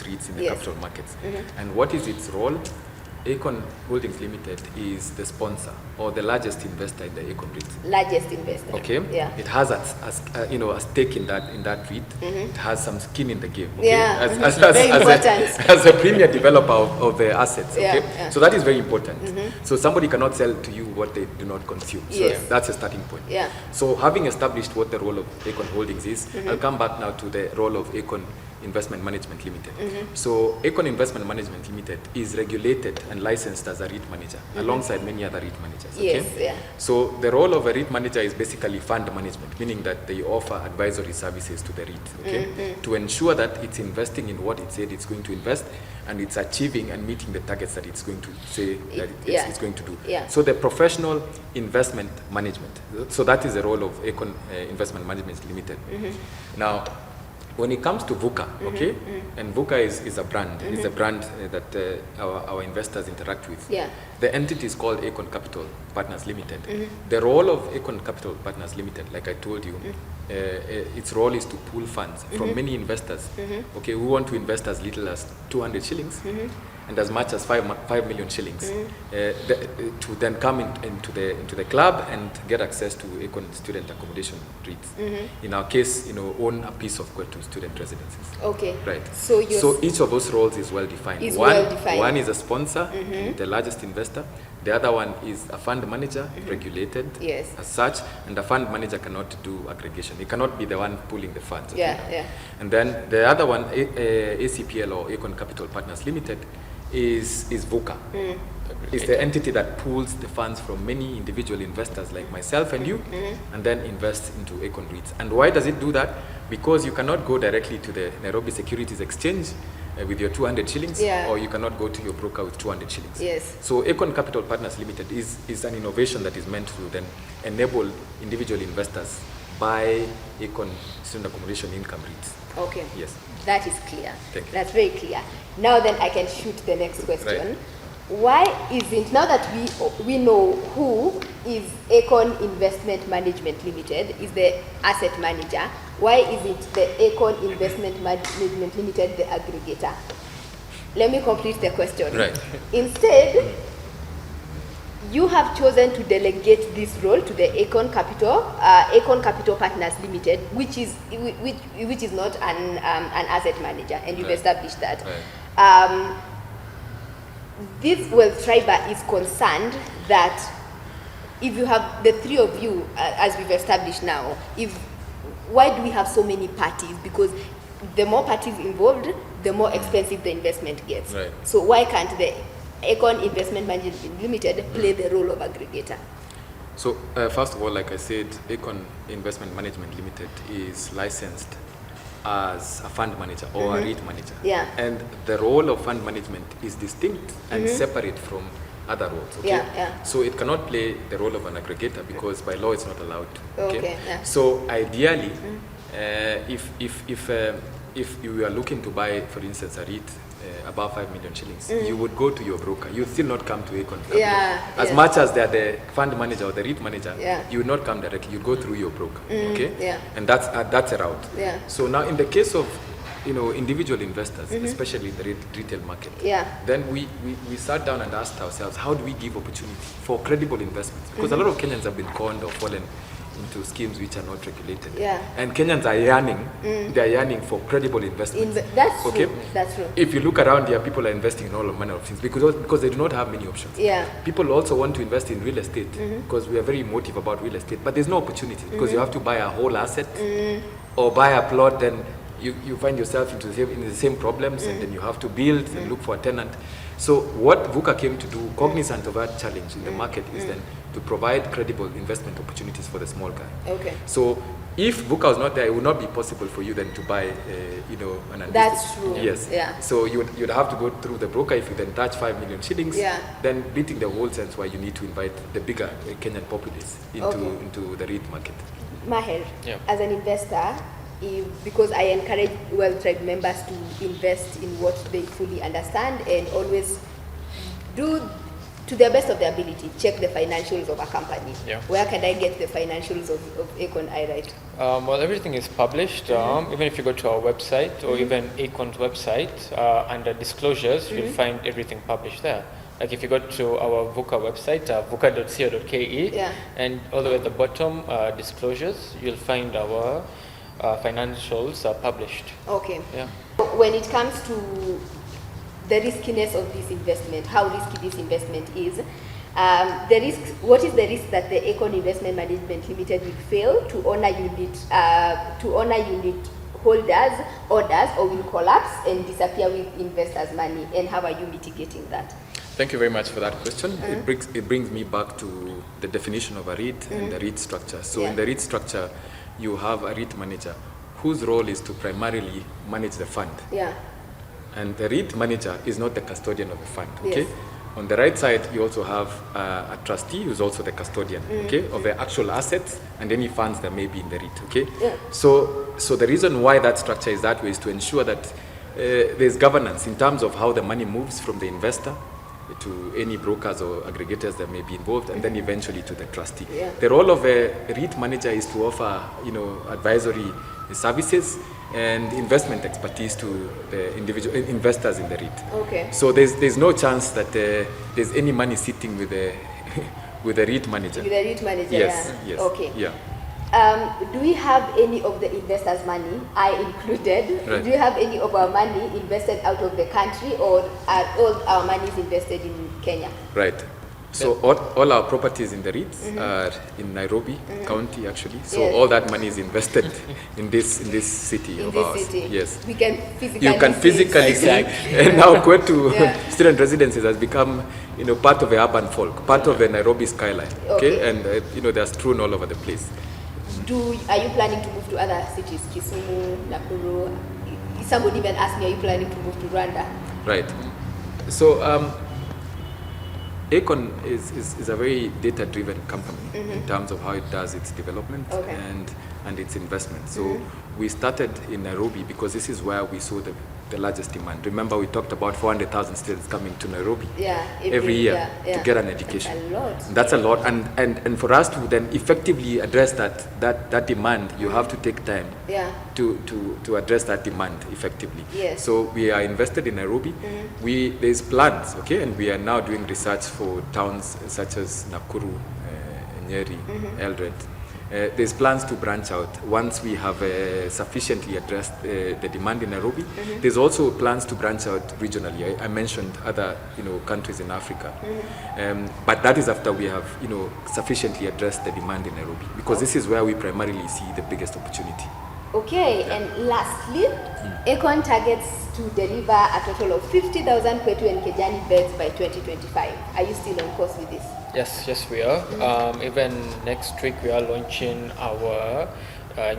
REITs in the Yes. capital markets. And what is its role? Acorn Holdings Limited is the sponsor or the largest investor in the Acorn REIT. Largest investor. Okay. Yeah. It has a stake in that REIT. It has some skin in the game. Okay? Yeah. As, Very important. as a premier developer of the assets. Okay. Yeah, yeah. So that is very important. So somebody cannot sell to you what they do not consume. So Yes. that's a starting point. Yeah. So having established what the role of Acorn Holdings is, I'll come back now to the role of Acorn Investment Management Limited. So Acorn Investment Management Limited is regulated and licensed as a REIT manager alongside many other REIT managers. Okay? Yes, yeah. So the role of a REIT manager is basically fund management, meaning that they offer advisory services to the REIT, okay, to ensure that it's investing in what it said it's going to invest and it's achieving and meeting the targets that it's going to say that Yeah. it's going to do. Yeah. So the professional investment management. So that is the role of Acorn Investment Management Limited. Now, when it comes to VUKA, okay, and VUKA is a brand, is a brand that our investors interact with. Yeah. The entity is called Acorn Capital Partners Limited. The role of Acorn Capital Partners Limited, like I told you, its role is to pool funds from many investors. Okay, we want to invest as little as 200 shillings and as much as 5 million shillings to then come into the club and get access to Acorn student accommodation REITs. In our case, own a piece of Qwetu student residences. Okay. Right. So each of those roles is well defined. One is a sponsor, the largest investor. The other one is a fund manager, regulated as such, and the fund manager cannot do aggregation. He cannot be the one pooling the funds. Okay? And then the other one, ACPL or Acorn Capital Partners Limited, is VUKA. It's the entity that pools the funds from many individual investors like myself and you, and then invests into Acorn REITs. And why does it do that? Because you cannot go directly to the Nairobi Securities Exchange with your 200 shillings, or you cannot go to your broker with 200 shillings. Yes. So Acorn Capital Partners Limited is an innovation that is meant to then enable individual investors buy Acorn student accommodation income REITs. Okay. Yes. That is clear. Thank you. That's very clear. Now then I can shoot the next question. Right. Why isn't, now that we know who is Acorn Investment Management Limited, is the asset manager, why isn't the Acorn Investment Management Limited the aggregator? Let me complete the question. Right. Instead, you have chosen to delegate this role to the Acorn Capital Partners Limited, which is not an asset manager, and you've established that. Right. This Wealth Triber is concerned that if you have the three of you, as we've established now, why do we have so many parties? Because the more parties involved, the more expensive the investment gets. Right. So why can't the Acorn Investment Management Limited play the role of aggregator? So first of all, like I said, Acorn Investment Management Limited is licensed as a fund manager or a REIT manager. Yeah. And the role of fund management is distinct and separate from other roles. Okay? Yeah. So it cannot play the role of an aggregator because by law it's not allowed to. Okay, yeah. So ideally, if you are looking to buy, for instance, a REIT above 5 million shillings, you would go to your broker. You would still not come to Acorn Capital. As much as they are the fund manager or the REIT manager, you would not come directly. You go through your broker. Okay. Yeah. And that's a route. Yeah. So now, in the case of individual investors, especially in the retail market, then we sat down and asked ourselves, how do we give opportunity for credible investments? Because a lot of Kenyans have been conned or fallen into schemes which are not regulated. And Kenyans are yearning, they are yearning for credible investments. That's true. That's true. If you look around here, people are investing in all manner of things because they do not have many options. People also want to invest in real estate because we are very emotive about real estate, but there's no opportunity because you have to buy a whole asset or buy a plot, then you find yourself in the same problems, and then you have to build and look for a tenant. So what VUKA came to do, cognizant of that challenge in the market, is then to provide credible investment opportunities for the small guy. Okay. So if VUKA was not there, it would not be possible for you then to buy, an invested. That's true. Yes. Yeah. So you'd have to go through the broker. If you then touch 5 million shillings, then beating the whole sense why you need to invite the bigger Kenyan populace into the REIT market. Mahel, as an investor, because I encourage Wealth Tribe members to invest in what they fully understand and always do, to the best of their ability, check the financials of a company. Where can I get the financials of Acorn I-REIT? Well, everything is published. Even if you go to our website or even Acorn's website, under disclosures, you'll find everything published there. Like if you go to our VUKA website, vuka.co.ke, and all the way at the bottom, disclosures, you'll find our financials are published. Okay. When it comes to the riskiness of this investment, how risky this investment is, what is the risk that the Acorn Investment Management Limited will fail to honor unit holders' orders, or will collapse and disappear with investors' money, and how are you mitigating that? Thank you very much for that question. It brings me back to the definition of a REIT and the REIT structure. So in the REIT structure, you have a REIT manager whose role is to primarily manage the fund. And the REIT manager is not the custodian of the fund. Okay. On the right side, you also have a trustee who's also the custodian, okay, of the actual assets and any funds that may be in the REIT, okay? Yeah. So the reason why that structure is that way is to ensure that there's governance in terms of how the money moves from the investor to any brokers or aggregators that may be involved, and then eventually to the trustee. Yeah. The role of a REIT manager is to offer, advisory services and investment expertise to the individual investors in the REIT. Okay. So there's no chance that there's any money sitting with the with the REIT manager. With the REIT manager, Yes. yeah. Yes. Okay. Yeah. Do we have any of the investors' money, I included, Right. do you have any of our money invested out of the country, or are all our money is invested in Kenya? Right. So all our properties in the REITs are in Nairobi County, actually. So Yes. all that money is invested in this city In of this ours. city? Yes. We can physically You can see it. physically see. And now Qwetu Yeah. student residences has become, part of the urban folk, part of the Nairobi skyline. Okay. Okay. And they're strewn all over the place. Are you planning to move to other cities? Kisumu, Nakuru? Somebody even asked me, are you planning to move to Rwanda? Right. So Acorn is a very data-driven company in terms of how it does its development Okay. and its investment. So we started in Nairobi because this is where we saw the largest demand. Remember, we talked about 400,000 students coming to Nairobi Yeah, every year yeah. to get an education. That's a lot. That's a lot, and for us to then effectively address that demand, you have to take time Yeah. to address that demand effectively. Yes. So we are invested in Nairobi. There's plans, okay, and we are now doing research for towns such as Nakuru, Nyeri, Eldoret. There's plans to branch out once we have sufficiently addressed the demand in Nairobi. There's also plans to branch out regionally. I mentioned other countries in Africa, but that is after we have sufficiently addressed the demand in Nairobi, because this is where we primarily see the biggest opportunity. Okay, and lastly, Acorn targets to deliver a total of 50,000 Qwetu and Kejani beds by 2025. Are you still on course with this? Yes, we are. Even next week, we are launching our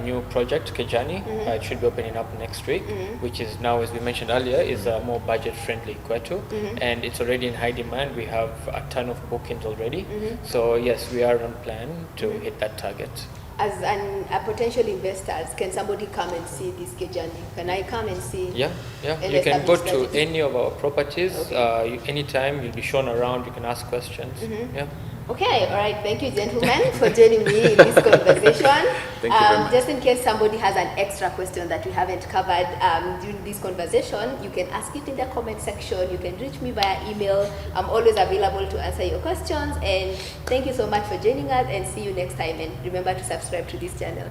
new project, Kejani. It should be opening up next week, which is now, as we mentioned earlier, is a more budget-friendly Qwetu, and it's already in high demand. We have a ton of bookings already. So yes, we are on plan to hit that target. As a potential investors, can somebody come and see this Kejani? Can I come and see? Yeah. and You can go establish to strategy? any of our properties. Okay. Anytime, you'll be shown around. You can ask questions. Yeah. Okay, all right. Thank you, gentlemen, for joining me in this conversation. Thank you very much. Just in case somebody has an extra question that we haven't covered during this conversation, you can ask it in the comment section. You can reach me via email. I'm always available to answer your questions. And thank you so much for joining us, and see you next time. And remember to subscribe to this channel.